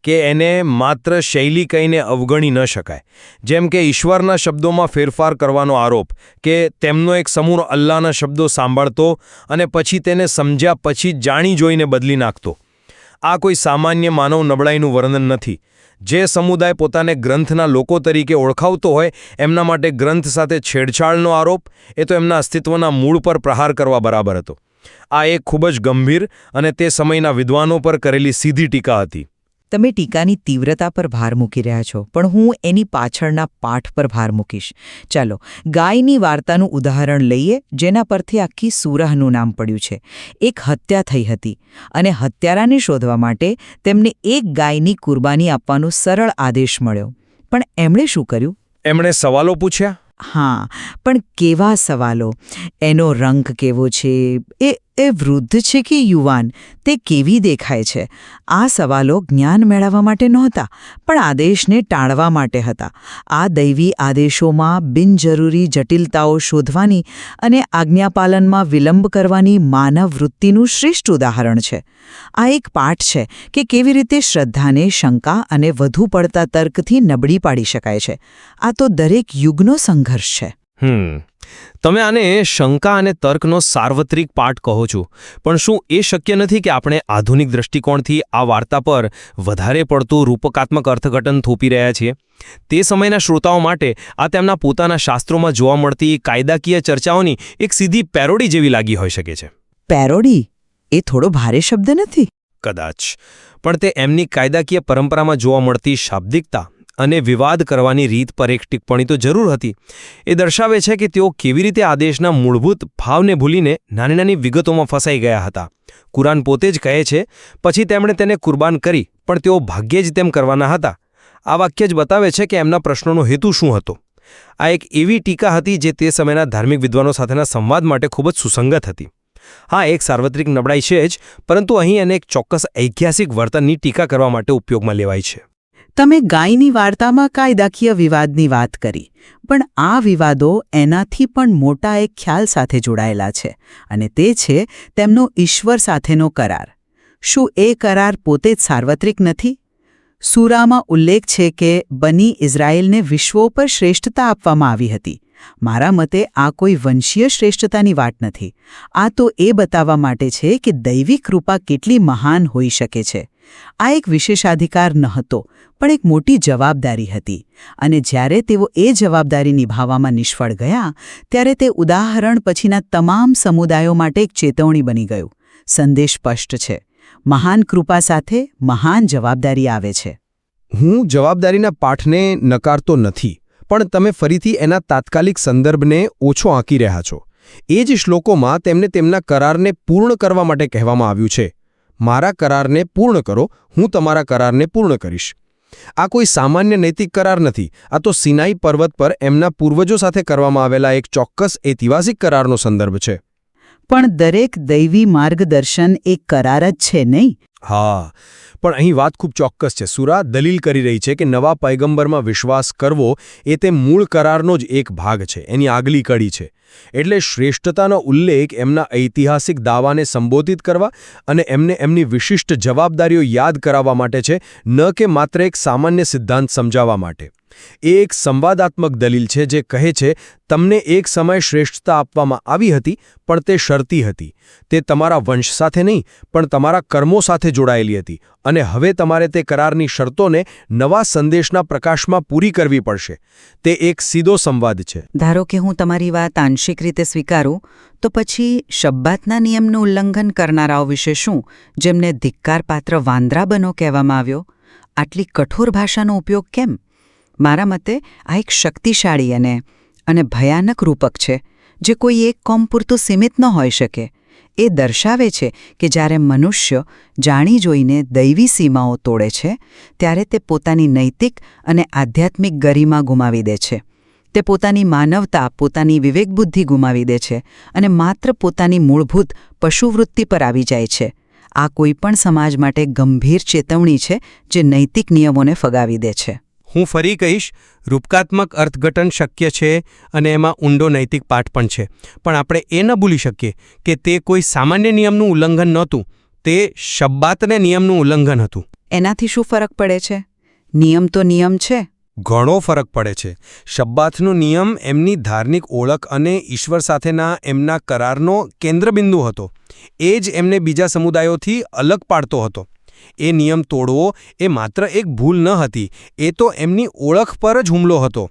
કે એને માત્ર શૈલી કહીને અવગણી ન શકાય. જેમ કે ઈશ્વરના શબ્દોમાં ફેરફાર કરવાનો આરોપ, કે તેમનો એક સમૂહ અલ્લાહના શબ્દો સાંભળતો અને પછી તેને સમજ્યા પછી જાણી જોઈને બદલી નાખતો. આ કોઈ સામાન્ય માનવ નબળાઈનું વર્ણન નથી. જે સમુદાય પોતાને ગ્રંથના લોકો તરીકે ઓળખાવતો હોય એમના માટે ગ્રંથ સાથે છેડછાડનો આરોપ, એ તો એમના અસ્તિત્વના મૂળ પર પ્રહાર કરવા બરાબર હતો. આ એક ખૂબ જ ગંભીર અને તે સમયના વિદ્વાનો પર કરેલી સીધી ટીકા હતી. તમે ટીકાની તીવ્રતા પર ભાર મૂકી રહ્યા છો, પણ હું એની પાછળના પાઠ પર ભાર મૂકીશ. ચાલો ગાયની વાર્તાનું ઉદાહરણ લઈએ, જેના પરથી આખી સૂરાનું નામ પડ્યું છે. એક હત્યા થઈ હતી અને હત્યારાને શોધવા માટે તેમને એક ગાયની કુરબાની આપવાનો સરળ આદેશ મળ્યો. પણ એમણે શું કર્યું? એમણે સવાલો પૂછ્યા. હા, પણ કેવા સવાલો? એનો રંગ કેવો છે? એ વૃદ્ધ છે કે યુવાન? તે કેવી દેખાય છે? આ સવાલો જ્ઞાન મેળવવા માટે નહોતા, પણ આદેશને ટાળવા માટે હતા. આ દૈવી આદેશોમાં બિનજરૂરી જટિલતાઓ શોધવાની અને આજ્ઞાપાલનમાં વિલંબ કરવાની માનવ વૃત્તિનું શ્રેષ્ઠ ઉદાહરણ છે. આ એક પાઠ છે કે કેવી રીતે શ્રદ્ધાને શંકા અને વધુ પડતા તર્કથી નબળી પાડી શકાય છે. આ તો દરેક યુગનો સંઘર્ષ છે. તમે આને શંકા અને તર્કનો સાર્વત્રિક પાઠ કહો છો, પણ શું એ શક્ય નથી કે આપણે આધુનિક દૃષ્ટિકોણથી આ વાર્તા પર વધારે પડતું રૂપકાત્મક અર્થઘટન થોપી રહ્યા છીએ? તે સમયના શ્રોતાઓ માટે આ તેમના પોતાના શાસ્ત્રોમાં જોવા મળતી કાયદાકીય ચર્ચાઓની એક સીધી પેરોડી જેવી લાગી હોઈ શકે છે. પેરોડી એ થોડો ભારે શબ્દ નથી? કદાચ, પણ તે એમની કાયદાકીય પરંપરામાં જોવા મળતી શાબ્દિકતા અને વિવાદ કરવાની રીત પર એક ટિપ્પણી તો જરૂર હતી. એ દર્શાવે છે કે તેઓ કેવી રીતે આદેશના મૂળભૂત ભાવને ભૂલીને નાની નાની વિગતોમાં ફસાઈ ગયા હતા. કુરાન પોતે જ કહે છે, પછી તેમણે તેને કુરબાન કરી, પણ તેઓ ભાગ્યે જ તેમ કરવાના હતા. આ વાક્ય જ બતાવે છે કે એમના પ્રશ્નોનો હેતુ શું હતો. આ એક એવી ટીકા હતી જે તે સમયના ધાર્મિક વિદ્વાનો સાથેના સંવાદ માટે ખૂબ જ સુસંગત હતી. હા, એક સાર્વત્રિક નબળાઈ છે જ, પરંતુ અહીં એને એક ચોક્કસ ઐતિહાસિક વર્તનની ટીકા કરવા માટે ઉપયોગમાં લેવાય છે. તમે ગાયની વાર્તામાં કાયદાકીય વિવાદની વાત કરી, પણ આ વિવાદો એનાથી પણ મોટા એક ખ્યાલ સાથે જોડાયેલા છે, અને તે છે તેમનો ઈશ્વર સાથેનો કરાર. શું એ કરાર પોતે જ સાર્વત્રિક નથી? સૂરામાં ઉલ્લેખ છે કે બની ઇઝરાયેલને વિશ્વો પર શ્રેષ્ઠતા આપવામાં આવી હતી. મારા મતે આ કોઈ વંશીય શ્રેષ્ઠતાની વાત નથી. આ તો એ બતાવવા માટે છે કે દૈવી કૃપા કેટલી મહાન હોઈ શકે છે. આ એક વિશેષાધિકાર નહોતો, પણ એક મોટી જવાબદારી હતી, અને જ્યારે તેઓ એ જવાબદારી નિભાવવામાં નિષ્ફળ ગયા, ત્યારે તે ઉદાહરણ પછીના તમામ સમુદાયો માટે એક ચેતવણી બની ગયું. સંદેશ સ્પષ્ટ છે: મહાન કૃપા સાથે મહાન જવાબદારી આવે છે. હું જવાબદારીના પાઠને નકારતો નથી, પણ તમે ફરીથી એના તાત્કાલિક સંદર્ભને ઓછો આંકી રહ્યા છો. એ જ શ્લોકોમાં તેમને તેમના કરારને પૂર્ણ કરવા માટે કહેવામાં આવ્યું છે. મારા કરારને પૂર્ણ કરો, હું તમારા કરારને પૂર્ણ કરીશ. આ કોઈ સામાન્ય નૈતિક કરાર નથી. આ તો સિનાઈ પર્વત પર એમના પૂર્વજો સાથે કરવામાં આવેલા એક ચોક્કસ ઐતિહાસિક કરારનો સંદર્ભ છે. પણ દરેક દૈવી માર્ગદર્શન એક કરાર જ છે, નહીં? હા, પણ અહીં વાત ખૂબ ચોક્કસ છે. સૂરા દલીલ કરી રહી છે કે નવા પયગંબરમાં વિશ્વાસ કરવો એ તે મૂળ કરારનો જ એક ભાગ છે, એની આગલી કડી છે. એટલે શ્રેષ્ઠતાનો ઉલ્લેખ એમના ઐતિહાસિક દાવાને સંબોધિત કરવા અને એમને એમની વિશિષ્ટ જવાબદારીઓ યાદ કરાવવા માટે છે, ન કે માત્ર એક સામાન્ય સિદ્ધાંત સમજાવવા માટે. એ એક સંવાદાત્મક દલીલ છે જે કહે છે, તમને એક સમય શ્રેષ્ઠતા આપવામાં આવી હતી, પણ તે શરતી હતી. તે તમારા વંશ સાથે નહીં, પણ તમારા કર્મો સાથે જોડાયેલી હતી, અને હવે તમારે તે કરારની શરતોને નવા સંદેશના પ્રકાશમાં પૂરી કરવી પડશે. તે એક સીધો સંવાદ છે. ધારો કે હું તમારી વાત આંશિક રીતે સ્વીકારું, તો પછી શબ્બાતના નિયમનું ઉલ્લંઘન કરનારાઓ વિશે શું, જેમને ધિક્કારપાત્ર વાંદરા બનો કહેવામાં આવ્યો? આટલી કઠોર ભાષાનો ઉપયોગ કેમ? મારા મતે આ એક શક્તિશાળી અને ભયાનક રૂપક છે, જે કોઈ એક કોમ પૂરતું સીમિત ન હોઈ શકે. એ દર્શાવે છે કે જ્યારે મનુષ્ય જાણી જોઈને દૈવી સીમાઓ તોડે છે, ત્યારે તે પોતાની નૈતિક અને આધ્યાત્મિક ગરિમા ગુમાવી દે છે. તે પોતાની માનવતા, પોતાની વિવેકબુદ્ધિ ગુમાવી દે છે અને માત્ર પોતાની મૂળભૂત પશુવૃત્તિ પર આવી જાય છે. આ કોઈપણ સમાજ માટે ગંભીર ચેતવણી છે, જે નૈતિક નિયમોને ફગાવી દે છે. હું ફરી કહીશ, રૂપકાત્મક અર્થઘટન શક્ય છે અને એમાં ઊંડો નૈતિક પાઠ પણ છે, પણ આપણે એ ન ભૂલી શકીએ કે તે કોઈ સામાન્ય નિયમનું ઉલ્લંઘન નહોતું. તે શબ્બાતને નિયમનું ઉલ્લંઘન હતું. એનાથી શું ફરક પડે છે? નિયમ તો નિયમ છે. ઘણો ફરક પડે છે. શબ્બાતનો નિયમ એમની ધાર્મિક ઓળખ અને ઈશ્વર સાથેના એમના કરારનો કેન્દ્રબિંદુ હતો. એ જ એમને બીજા સમુદાયોથી અલગ પાડતો હતો. એ નિયમ તોડવો એ માત્ર એક ભૂલ ન હતી, એ તો એમની ઓળખ પર જ હુમલો હતો.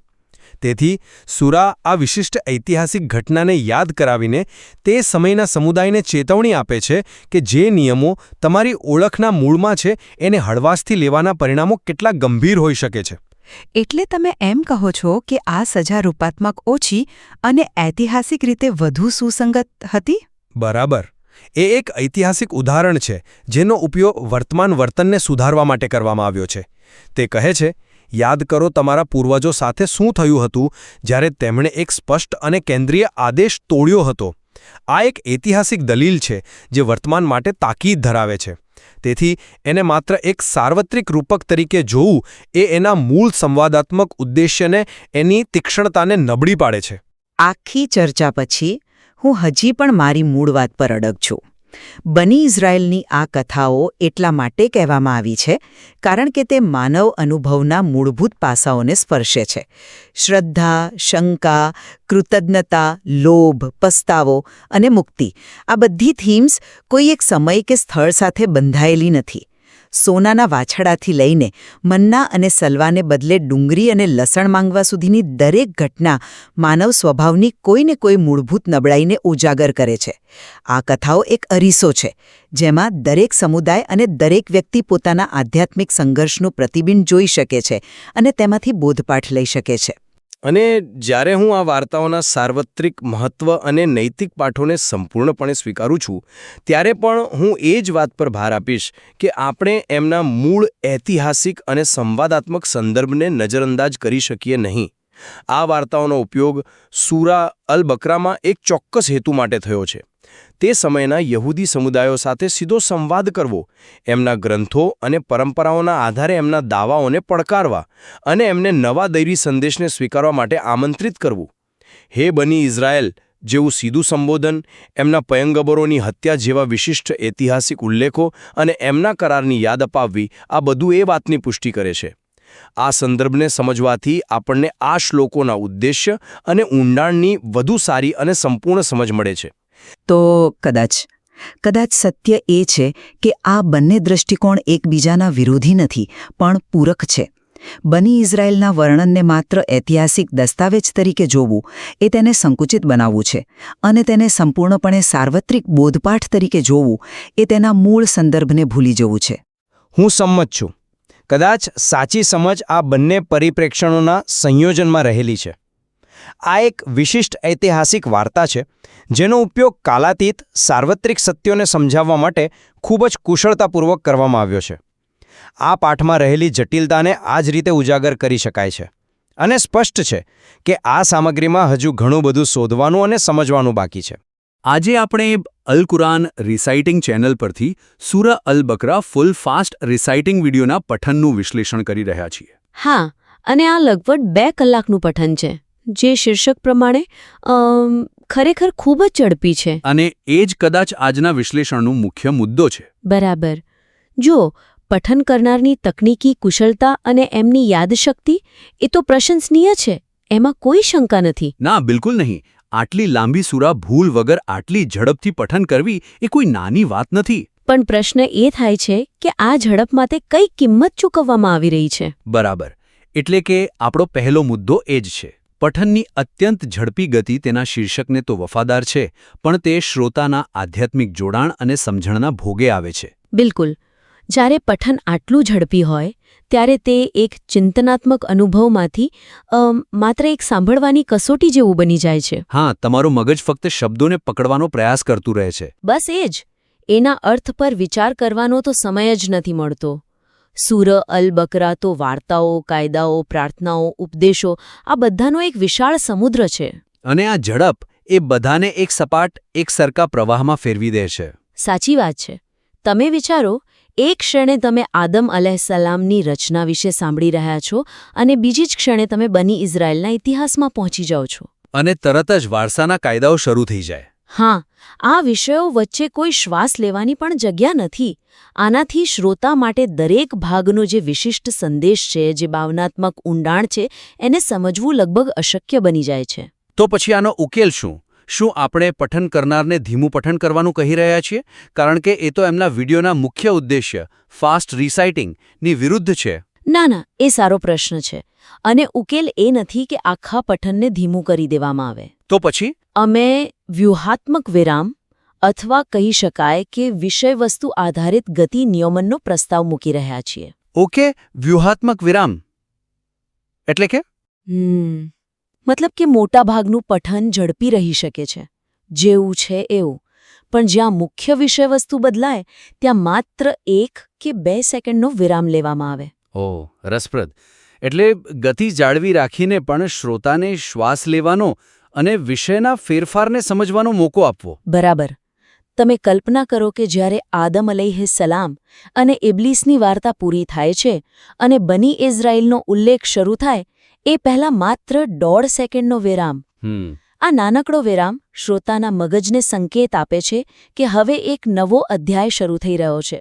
તેથી સૂરા આ વિશિષ્ટ ઐતિહાસિક ઘટનાને યાદ કરાવીને તે સમયના સમુદાયને ચેતવણી આપે છે કે જે નિયમો તમારી ઓળખના મૂળમાં છે એને હળવાશથી લેવાના પરિણામો કેટલા ગંભીર હોઈ શકે છે. એટલે તમે એમ કહો છો કે આ સજા રૂપાત્મક ઓછી અને ઐતિહાસિક રીતે વધુ સુસંગત હતી? બરાબર. એ એક ઐતિહાસિક ઉદાહરણ છે જેનો ઉપયોગ વર્તમાન વર્તનને સુધારવા માટે કરવામાં આવ્યો છે. તે કહે છે, યાદ કરો તમારા પૂર્વજો સાથે શું થયું હતું જ્યારે તેમણે એક સ્પષ્ટ અને કેન્દ્રીય આદેશ તોડ્યો હતો. આ એક ઐતિહાસિક દલીલ છે જે વર્તમાન માટે તાકીદ ધરાવે છે. તેથી એને માત્ર એક સાર્વત્રિક રૂપક તરીકે જોવું એ એના મૂળ સંવાદાત્મક ઉદ્દેશ્યને, એની તીક્ષ્ણતાને નબળી પાડે છે. આખી ચર્ચા પછી હું હજી પણ મારી મૂળ વાત પર અડગ છું. બની ઇઝરાયલની આ કથાઓ એટલા માટે કહેવામાં આવી છે કારણ કે તે માનવ અનુભવના મૂળભૂત પાસાઓને સ્પર્શે છે. શ્રદ્ધા, શંકા, કૃતજ્ઞતા, લોભ, પસ્તાવો અને મુક્તિ, આ બધી થીમ્સ કોઈ એક સમય કે સ્થળ સાથે બંધાયેલી નથી. સોનાના વાછડાથી લઈને મન્ના અને સલવાને બદલે ડુંગળી અને લસણ માંગવા સુધીની દરેક ઘટના માનવ સ્વભાવની કોઈને કોઈ મૂળભૂત નબળાઈને ઉજાગર કરે છે. આ કથાઓ એક અરીસો છે જેમાં દરેક સમુદાય અને દરેક વ્યક્તિ પોતાના આધ્યાત્મિક સંઘર્ષનું પ્રતિબિંબ જોઈ શકે છે અને તેમાંથી બોધપાઠ લઈ શકે છે. અને જ્યારે હું આ વાર્તાઓના સાર્વત્રિક મહત્વ અને નૈતિક પાઠોને સંપૂર્ણપણે સ્વીકારું છું, ત્યારે પણ હું એ જ વાત પર ભાર આપીશ કે આપણે એમના મૂળ ઐતિહાસિક અને સંવાદાત્મક સંદર્ભને નજરઅંદાજ કરી શકીએ નહીં. આ વાર્તાઓનો ઉપયોગ સૂરા અલ બકરામાં એક ચોક્કસ હેતુ માટે થયો છે. તે સમયના યહૂદી સમુદાયો સાથે સીધો સંવાદ કરવો, એમના ગ્રંથો અને પરંપરાઓના આધારે એમના દાવાઓને પડકારવા અને એમને નવા દૈવી સંદેશને સ્વીકારવા માટે આમંત્રિત કરવું. હે બની ઇઝરાયલ જેવું સીધું સંબોધન, એમના પયંગબરોની હત્યા જેવા વિશિષ્ટ ઐતિહાસિક ઉલ્લેખો અને એમના કરારની યાદ અપાવવી, આ બધું એ વાતની પુષ્ટિ કરે છે. આ સંદર્ભને સમજવાથી આપણને આ શ્લોકોના ઉદ્દેશ્ય અને ઊંડાણની વધુ સારી અને સંપૂર્ણ સમજ મળે છે. તો કદાચ સત્ય એ છે કે આ બંને દૃષ્ટિકોણ એકબીજાના વિરોધી નથી પણ પૂરક છે. બની ઇઝરાયલના વર્ણનને માત્ર ઐતિહાસિક દસ્તાવેજ તરીકે જોવું એ તેને સંકુચિત બનાવવું છે અને તેને સંપૂર્ણપણે સાર્વત્રિક બોધપાઠ તરીકે જોવું એ તેના મૂળ સંદર્ભને ભૂલી જવું છે. હું સંમત છું. કદાચ સાચી સમજ આ બંને પરિપ્રેક્ષણોના સંયોજનમાં રહેલી છે. આ એક વિશિષ્ટ ઐતિહાસિક વાર્તા છે જેનો ઉપયોગ કાલાતીત સાર્વત્રિક સત્યોને સમજાવવા માટે ખૂબ જ કુશળતાપૂર્વક કરવામાં આવ્યો છે. આ પાઠમાં રહેલી જટિલતાને આ જ રીતે ઉજાગર કરી શકાય છે અને સ્પષ્ટ છે કે આ સામગ્રીમાં હજુ ઘણું બધું શોધવાનું અને સમજવાનું બાકી છે. આજે આપણે અલ કુરાન રિસાઇટિંગ ચેનલ પરથી સૂરા અલ બકરા ફૂલ ફાસ્ટ રિસાઇટિંગ વિડીયોના પઠનનું વિશ્લેષણ કરી રહ્યા છીએ. હા, અને આ લગભગ 2 કલાકનું પઠન છે, જે શીર્ષક પ્રમાણે ખરેખર ખૂબ જ ઝડપી છે. અને એ જ કદાચ આજના વિશ્લેષણનો મુખ્ય મુદ્દો છે. બરાબર. જો પઠન કરનારની તકનીકી કુશળતા અને એમની યાદશક્તિ એ તો પ્રશંસનીય છે, એમાં કોઈ શંકા નથી. ના, બિલકુલ નહીં. આટલી લાંબી સૂરા ભૂલ વગર આટલી ઝડપથી પઠન કરવી એ કોઈ નાની વાત નથી. પણ પ્રશ્ન એ થાય છે કે આ ઝડપ માટે કઈ કિંમત ચૂકવવામાં આવી રહી છે. બરાબર. એટલે કે આપણો પહેલો મુદ્દો એ જ છે. પઠનની અત્યંત ઝડપી ગતિ તેના શીર્ષકને તો વફાદાર છે, પણ તે શ્રોતાના આધ્યાત્મિક જોડાણ અને સમજણના ભોગે આવે છે. બિલકુલ. જ્યારે પઠન આટલું ઝડપી હોય ત્યારે તે એક ચિંતનાત્મક અનુભવમાંથી માત્ર એક સાંભળવાની કસોટી જેવું બની જાય છે. હા, તમારું મગજ ફક્ત શબ્દોને પકડવાનો પ્રયાસ કરતું રહે છે. બસ એ જ. એના અર્થ પર વિચાર કરવાનો તો સમય જ નથી મળતો. સૂરા અલ બકરા તો વાર્તાઓ, કાયદાઓ, પ્રાર્થનાઓ, ઉપદેશો આ બધાનો એક વિશાળ સમુદ્ર છે. અને આ ઝડપ એ બધાને એક સપાટ, એક સરખા પ્રવાહમાં ફેરવી દે છે. સાચી વાત છે. તમે વિચારો, એક ક્ષણે તમે આદમ અલૈહિસ્સલામની રચના વિશે સાંભળી રહ્યા છો અને બીજી જ ક્ષણે તમે બની ઇઝરાયલના ઇતિહાસમાં પહોંચી જાઓ છો. અને તરત જ વારસાના કાયદાઓ શરૂ થઈ જાય. હા, આ વિષયો વચ્ચે કોઈ શ્વાસ લેવાની પણ જગ્યા નથી. આનાથી શ્રોતા માટે દરેક ભાગનો જે વિશિષ્ટ સંદેશ છે, જે ભાવનાત્મક ઊંડાણ છે, એને સમજવું લગભગ અશક્ય બની જાય છે. તો પછી આનો ઉકેલ શું? શું આપણે પઠન કરનારને ધીમું પઠન કરવાનું કહી રહ્યા છીએ? કારણ કે એ તો એમના વિડીયોના મુખ્ય ઉદ્દેશ્ય ફાસ્ટ રિસાઇટિંગની વિરુદ્ધ છે. ના એ સારો પ્રશ્ન છે અને ઉકેલ એ નથી કે આખા પઠનને ધીમું કરી દેવામાં આવે. તો પછી અમે વ્યૂહાત્મક વિરામ અથવા કહી શકાય કે વિષયવસ્તુ આધારિત ગતિ નિયમનનો પ્રસ્તાવ મૂકી રહ્યા છીએ. ઓકે, વ્યૂહાત્મક વિરામ એટલે કે મતલબ કે મોટાભાગનું પઠન ઝડપી રહી શકે છે, જેવું છે એવું, પણ જ્યાં મુખ્ય વિષયવસ્તુ બદલાય ત્યાં માત્ર 1 કે 2 સેકન્ડનો વિરામ લેવામાં આવે. ઓહ, રસપ્રદ. એટલે ગતિ જાળવી રાખીને પણ શ્રોતાને શ્વાસ લેવાનો અને વિષયના ફેરફારને સમજવાનો મોકો આપવો. બરાબર. તમે કલ્પના કરો કે જ્યારે આદમ અલૈહિસ્સલામ અને ઇબ્લીસની વાર્તા પૂરી થાય છે અને બની ઇઝરાઇલનો ઉલ્લેખ શરૂ થાય એ પહેલા માત્ર 1.5 સેકન્ડનો વિરામ. આ નાનકડો વિરામ શ્રોતાના મગજને સંકેત આપે છે કે હવે એક નવો અધ્યાય શરૂ થઈ રહ્યો છે,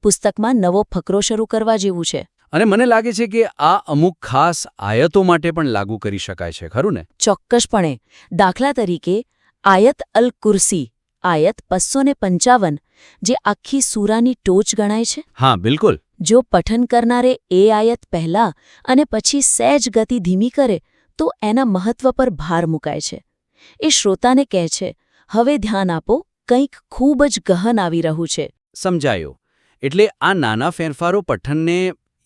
પુસ્તકમાં નવો ફકરો શરૂ કરવા જેવું છે. અને મને લાગે છે કે આ અમુક ખાસ આયતો માટે પણ લાગુ કરી શકાય છે, ખરું ને? ચોક્કસપણે. દાખલા તરીકે આયત અલ કુર્સી, આયત 255, જે આખી સૂરાની ટોચ ગણાય છે. હા, બિલકુલ. જો પઠન કરનારે એ આયત પહેલા અને પછી સહેજ ગતિ ધીમી કરે તો એના મહત્વ પર ભાર મુકાય છે. એ શ્રોતાને કહે છે, હવે ધ્યાન આપો, કંઈક ખૂબ જ ગહન આવી રહ્યું છે. સમજાયો. એટલે આ નાના ફેરફારો પઠનને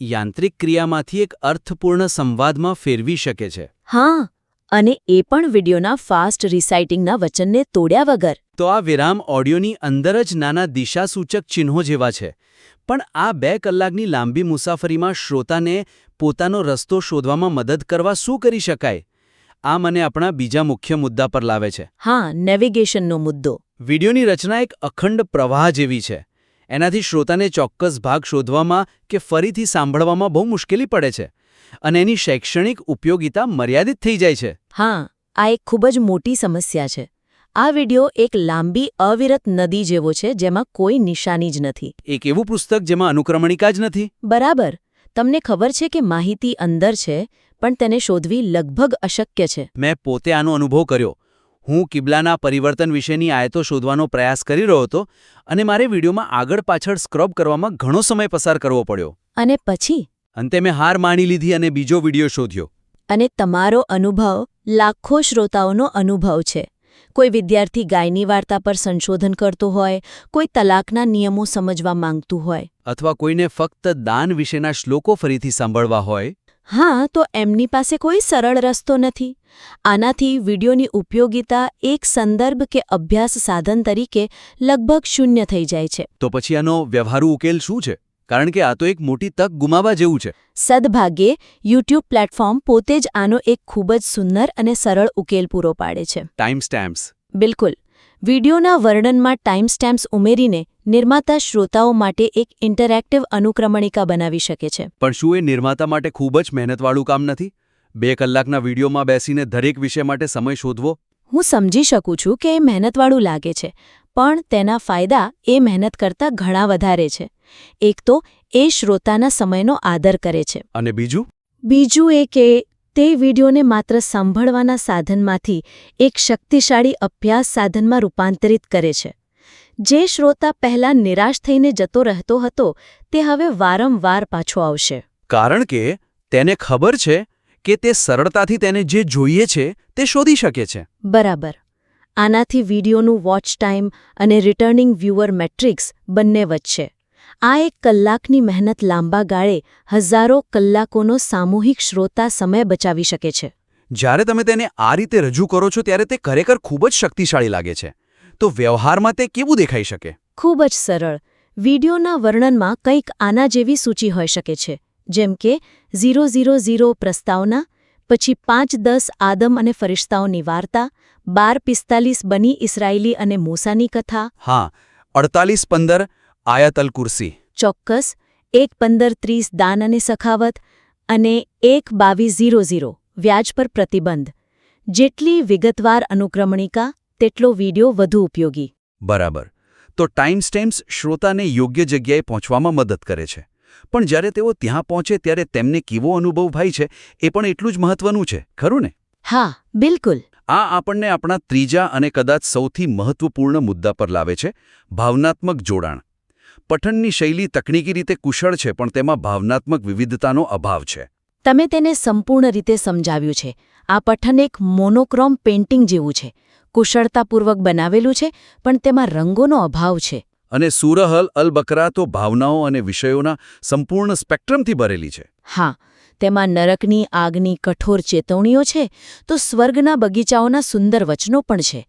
યાંત્રિક ક્રિયામાંથી એક અર્થપૂર્ણ સંવાદમાં ફેરવી શકે છે. હા, અને એ પણ વિડીયોના ફાસ્ટ રિસાઇટિંગના વચનને તોડ્યા વગર. તો આ વિરામ ઓડિયોની અંદર જ નાના દિશાસૂચક ચિહ્નો જેવા છે. પણ આ 2 કલાકની લાંબી મુસાફરીમાં શ્રોતાને પોતાનો રસ્તો શોધવામાં મદદ કરવા શું કરી શકાય? આ મને આપણા બીજા મુખ્ય મુદ્દા પર લાવે છે. હા, નેવિગેશનનો મુદ્દો. વિડીયોની રચના એક અખંડ પ્રવાહ જેવી છે. એનાથી શ્રોતાને ચોક્કસ ભાગ શોધવામાં કે ફરીથી સાંભળવામાં બહુ મુશ્કેલી પડે છે અને એની શૈક્ષણિક ઉપયોગિતા મર્યાદિત થઈ જાય છે. હા, આ એક ખૂબ જ મોટી સમસ્યા છે. આ વિડિયો એક લાંબી અવિરત નદી જેવો છે જેમાં કોઈ નિશાની જ નથી. એક એવું પુસ્તક જેમાં અનુક્રમણિકા જ નથી. બરાબર. તમને ખબર છે કે માહિતી અંદર છે, પણ તેને શોધવી લગભગ અશક્ય છે. મેં પોતે આનો અનુભવ કર્યો. હું કિબલાના પરિવર્તન વિશેની આયતો શોધવાનો પ્રયાસ કરી રહ્યો હતો અને મારે વિડીયોમાં આગળ પાછળ સ્ક્રોબ કરવામાં ઘણો સમય પસાર કરવો પડ્યો. અને પછી? અંતે મેં હાર માની લીધી અને બીજો વિડીયો શોધ્યો. અને તમારો અનુભવ લાખો શ્રોતાઓનો અનુભવ છે. કોઈ વિદ્યાર્થી ગાયની વાર્તા પર સંશોધન કરતો હોય, કોઈ તલાકના નિયમો સમજવા માંગતું હોય, અથવા કોઈને ફક્ત દાન વિશેના શ્લોકો ફરીથી સાંભળવા હોય. હા, તો એમની પાસે કોઈ સરળ રસ્તો નથી. આનાથી વિડીયોની ઉપયોગિતા એક સંદર્ભ કે અભ્યાસ સાધન તરીકે લગભગ શૂન્ય થઈ જાય છે. તો પછી આનો વ્યવહારુ ઉકેલ શું છે? કારણ કે આ તો એક મોટી તક ગુમાવવા જેવું છે. સદભાગ્યે યુટ્યુબ પ્લેટફોર્મ પોતે જ આનો એક ખૂબ જ સુંદર અને સરળ ઉકેલ પૂરો પાડે છે. Time stamps. બિલકુલ. વિડીયોના વર્ણનમાં ટાઈમ સ્ટેમ્પ્સ ઉમેરીને નિર્માતા શ્રોતાઓ માટે એક ઇન્ટરેક્ટિવ અનુક્રમણિકા બનાવી શકે છે. પણ શું એ નિર્માતા માટે ખૂબ જ મહેનતવાળું કામ નથી? 2 કલાકના વિડીયોમાં બેસીને દરેક વિષય માટે સમય શોધવો. હું સમજી શકું છું કે એ મહેનતવાળું લાગે છે, પણ તેના ફાયદા એ મહેનત કરતાં ઘણા વધારે છે. એક તો એ શ્રોતાના સમયનો આદર કરે છે. અને બીજું એ કે તે વિડીયોને માત્ર સાંભળવાના સાધનમાંથી એક શક્તિશાળી અભ્યાસ સાધનમાં રૂપાંતરિત કરે છે. જે શ્રોતા પહેલા નિરાશ થઈને જતો રહેતો હતો તે હવે વારંવાર પાછો આવશે. કારણ કે તેને ખબર છે કે તે સરળતાથી તેને જે જોઈએ છે તે શોધી શકે છે. બરાબર. આનાથી વિડીયોનું વોચ ટાઈમ અને રિટર્નિંગ વ્યુઅર મેટ્રિક્સ બંને વધશે. આ 1 કલાકની મહેનત લાંબા ગાળે હજારો કલાકોનો સામૂહિક શ્રોતા સમય બચાવી શકે છે. જ્યારે તમે તેને આ રીતે રજૂ કરો છો ત્યારે તે ખરેખર ખૂબ જ શક્તિશાળી લાગે છે. તો વ્યવહારમાં તે કેવું દેખાઈ શકે? ખૂબ જ સરળ. વિડીયોના વર્ણનમાં કંઈક આના જેવી સૂચિ હોઈ શકે છે, જેમ કે 000 પ્રસ્તાવના, પછી 5-10 આદમ અને ફરિશ્તાઓની વાર્તા, 12-45 બની ઇસરાયેલી અને મૂસાની કથા. હા, 48-15 આયત અલ કુર્સી. ચોક્કસ. 1-15-30 દાન અને સખાવત અને 1-22-00 વ્યાજ પર પ્રતિબંધ. જેટલી વિગતવાર અનુક્રમણિકા તેટલો વિડીયો વધુ ઉપયોગી. બરાબર. તો ટાઈમ સ્ટેમ્પ્સ શ્રોતાને યોગ્ય જગ્યાએ પહોંચવામાં મદદ કરે છે. પણ જ્યારે તેઓ ત્યાં પહોંચે ત્યારે તેમને કેવો અનુભવ થાય છે એ પણ એટલું જ મહત્વનું છે, ખરું ને? હા, બિલકુલ. આ આપણને આપણા ત્રીજા અને કદાચ સૌથી મહત્વપૂર્ણ મુદ્દા પર લાવે છે: ભાવનાત્મક જોડાણ. પઠનની શૈલી તકનીકી રીતે કુશળ છે પણ તેમાં ભાવનાત્મક વિવિધતાનો અભાવ છે. તમે તેને સંપૂર્ણ રીતે સમજાવ્યું છે. આ પઠન એક મોનોક્રોમ પેઇન્ટિંગ જેવું છે. કુશળતાપૂર્વક બનાવેલું છે પણ તેમાં રંગોનો અભાવ છે. અને સૂરહ અલ બકરા તો ભાવનાઓ અને વિષયોના સંપૂર્ણ સ્પેક્ટ્રમથી ભરેલી છે. હા, તેમાં નરકની આગની કઠોર ચેતવણીઓ છે તો સ્વર્ગના બગીચાઓના સુંદર વચનો પણ છે.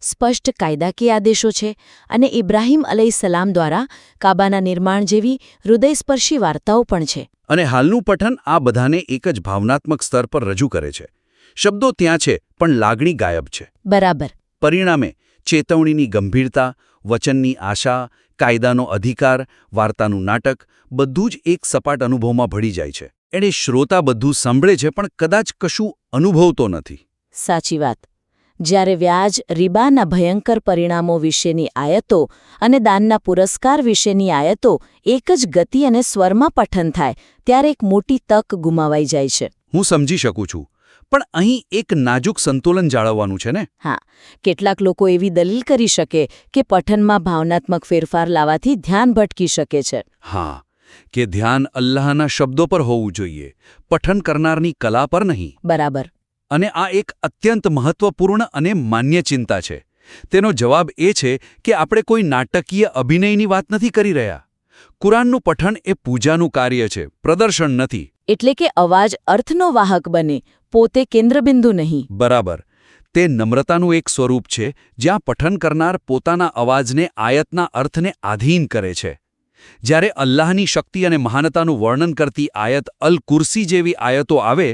સ્પષ્ટ કાયદાકીય આદેશો છે અને ઇબ્રાહિમ અલૈહિસ્સલામ દ્વારા કાબાના નિર્માણ જેવી હૃદયસ્પર્શી વાર્તાઓ પણ છે. અને હાલનું પઠન આ બધાને એક જ ભાવનાત્મક સ્તર પર રજૂ કરે છે. શબ્દો ત્યાં છે પણ લાગણી ગાયબ છે. બરાબર. પરિણામે ચેતવણીની ગંભીરતા, વચનની આશા, કાયદાનો અધિકાર, વાર્તાનું નાટક બધું જ એક સપાટ અનુભવમાં ભળી જાય છે. એણે શ્રોતા બધું સાંભળે છે પણ કદાચ કશું અનુભવતો નથી. સાચી વાત. જ્યારે વ્યાજ, રિબાના ભયંકર પરિણામો વિશેની આયતો અને દાનના પુરસ્કાર વિશેની આયતો એક જ ગતિ અને સ્વરમાં પઠન થાય ત્યારે એક મોટી તક ગુમાવાઈ જાય છે. હું સમજી શકું છું, પણ અહીં એક નાજુક સંતુલન જાળવવાનું છે ને? હા, કેટલાક લોકો એવી દલીલ કરી શકે કે પઠનમાં ભાવનાત્મક ફેરફાર લાવવાથી ધ્યાન ભટકી શકે છે. હા, કે ધ્યાન અલ્લાહના શબ્દો પર હોવું જોઈએ, પઠન કરનારની કલા પર નહીં. બરાબર. અને આ એક અત્યંત મહત્વપૂર્ણ અને માન્ય ચિંતા છે. તેનો જવાબ એ છે કે આપણે કોઈ નાટકીય અભિનયની વાત નથી કરી રહ્યા. કુરાનનું પઠન એ પૂજાનું કાર્ય છે, પ્રદર્શન નથી. એટલે કે અવાજ અર્થનો વાહક બને, પોતે કેન્દ્રબિંદુ નહીં. બરાબર. તે નમ્રતાનું એક સ્વરૂપ છે જ્યાં પઠન કરનાર પોતાના અવાજને આયતના અર્થને આધીન કરે છે. જ્યારે અલ્લાહની શક્તિ અને મહાનતાનું વર્ણન કરતી આયત અલ કુર્સી જેવી આયતો આવે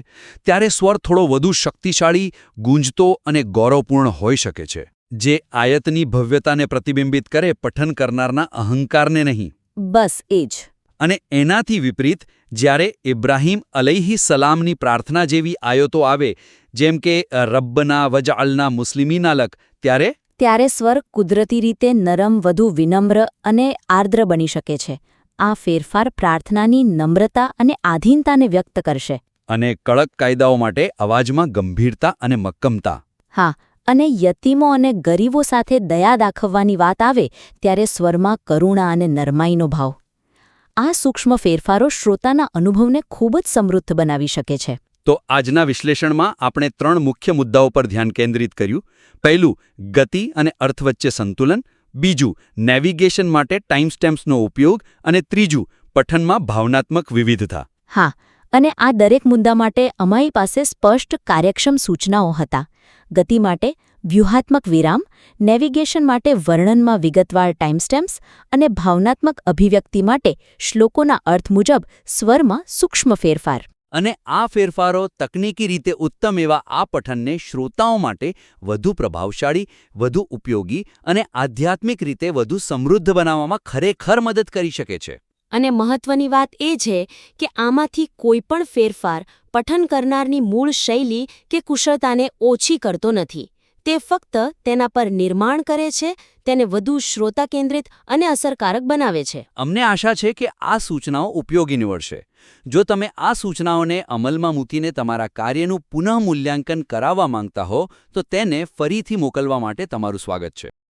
ત્યારે સ્વર થોડો વધુ શક્તિશાળી, ગુંજતો અને ગૌરવપૂર્ણ હોઈ શકે છે, જે આયતની ભવ્યતાને પ્રતિબિંબિત કરે, પઠન કરનારના અહંકારને નહીં. બસ એ જ. અને એનાથી વિપરીત જ્યારે ઇબ્રાહિમ અલૈહિસ્સલામની પ્રાર્થના જેવી આયતો આવે, જેમ કે રબ્બના વજઅલના મુસ્લિમીના લક, ત્યારે સ્વર કુદરતી રીતે નરમ, વધુ વિનમ્ર અને આર્દ્ર બની શકે છે. આ ફેરફાર પ્રાર્થનાની નમ્રતા અને આધીનતાને વ્યક્ત કરશે. અને કડક કાયદાઓ માટે અવાજમાં ગંભીરતા અને મક્કમતા. હા, અને યતીમો અને ગરીબો સાથે દયા દાખવવાની વાત આવે ત્યારે સ્વરમાં કરુણા અને નરમાઈનો ભાવ. આ સૂક્ષ્મ ફેરફારો શ્રોતાના અનુભવને ખૂબ જ સમૃદ્ધ બનાવી શકે છે. તો આજના વિશ્લેષણમાં આપણે 3 મુખ્ય મુદ્દાઓ પર ધ્યાન કેન્દ્રિત કર્યું. પહેલું, ગતિ અને અર્થ વચ્ચે સંતુલન. બીજું, નેવિગેશન માટે ટાઇમસ્ટેમ્પ્સનો ઉપયોગ. અને ત્રીજું, પઠનમાં ભાવનાત્મક વિવિધતા. હા, અને આ દરેક મુદ્દા માટે અમારી પાસે સ્પષ્ટ, કાર્યક્ષમ સૂચનાઓ હતા. ગતિ માટે વ્યૂહાત્મક વિરામ, નેવિગેશન માટે વર્ણનમાં વિગતવાર ટાઇમસ્ટેમ્પ્સ અને ભાવનાત્મક અભિવ્યક્તિ માટે શ્લોકોના અર્થ મુજબ સ્વરમાં સૂક્ષ્મ ફેરફાર. અને આ ફેરફારો તકનીકી રીતે ઉત્તમ એવા આ પઠનને શ્રોતાઓ માટે વધુ પ્રભાવશાળી, વધુ ઉપયોગી અને આધ્યાત્મિક રીતે વધુ સમૃદ્ધ બનાવવામાં ખરેખર મદદ કરી શકે છે. અને મહત્વની વાત એ છે કે આમાંથી કોઈ પણ ફેરફાર પઠન કરનારની મૂળ શૈલી કે કુશળતાને ઓછી કરતો નથી. તે ફક્ત તેના પર નિર્માણ કરે છે, તેને વધુ શ્રોતા કેન્દ્રિત અને અસરકારક બનાવે છે. અમને આશા છે કે આ સૂચનાઓ ઉપયોગી નીવડશે. જો તમે આ સૂચનાઓને અમલમાં મૂકીને તમારા કાર્યનું પુનઃમૂલ્યાંકન કરાવવા માંગતા હો તો તેને ફરીથી મોકલવા માટે તમારું સ્વાગત છે.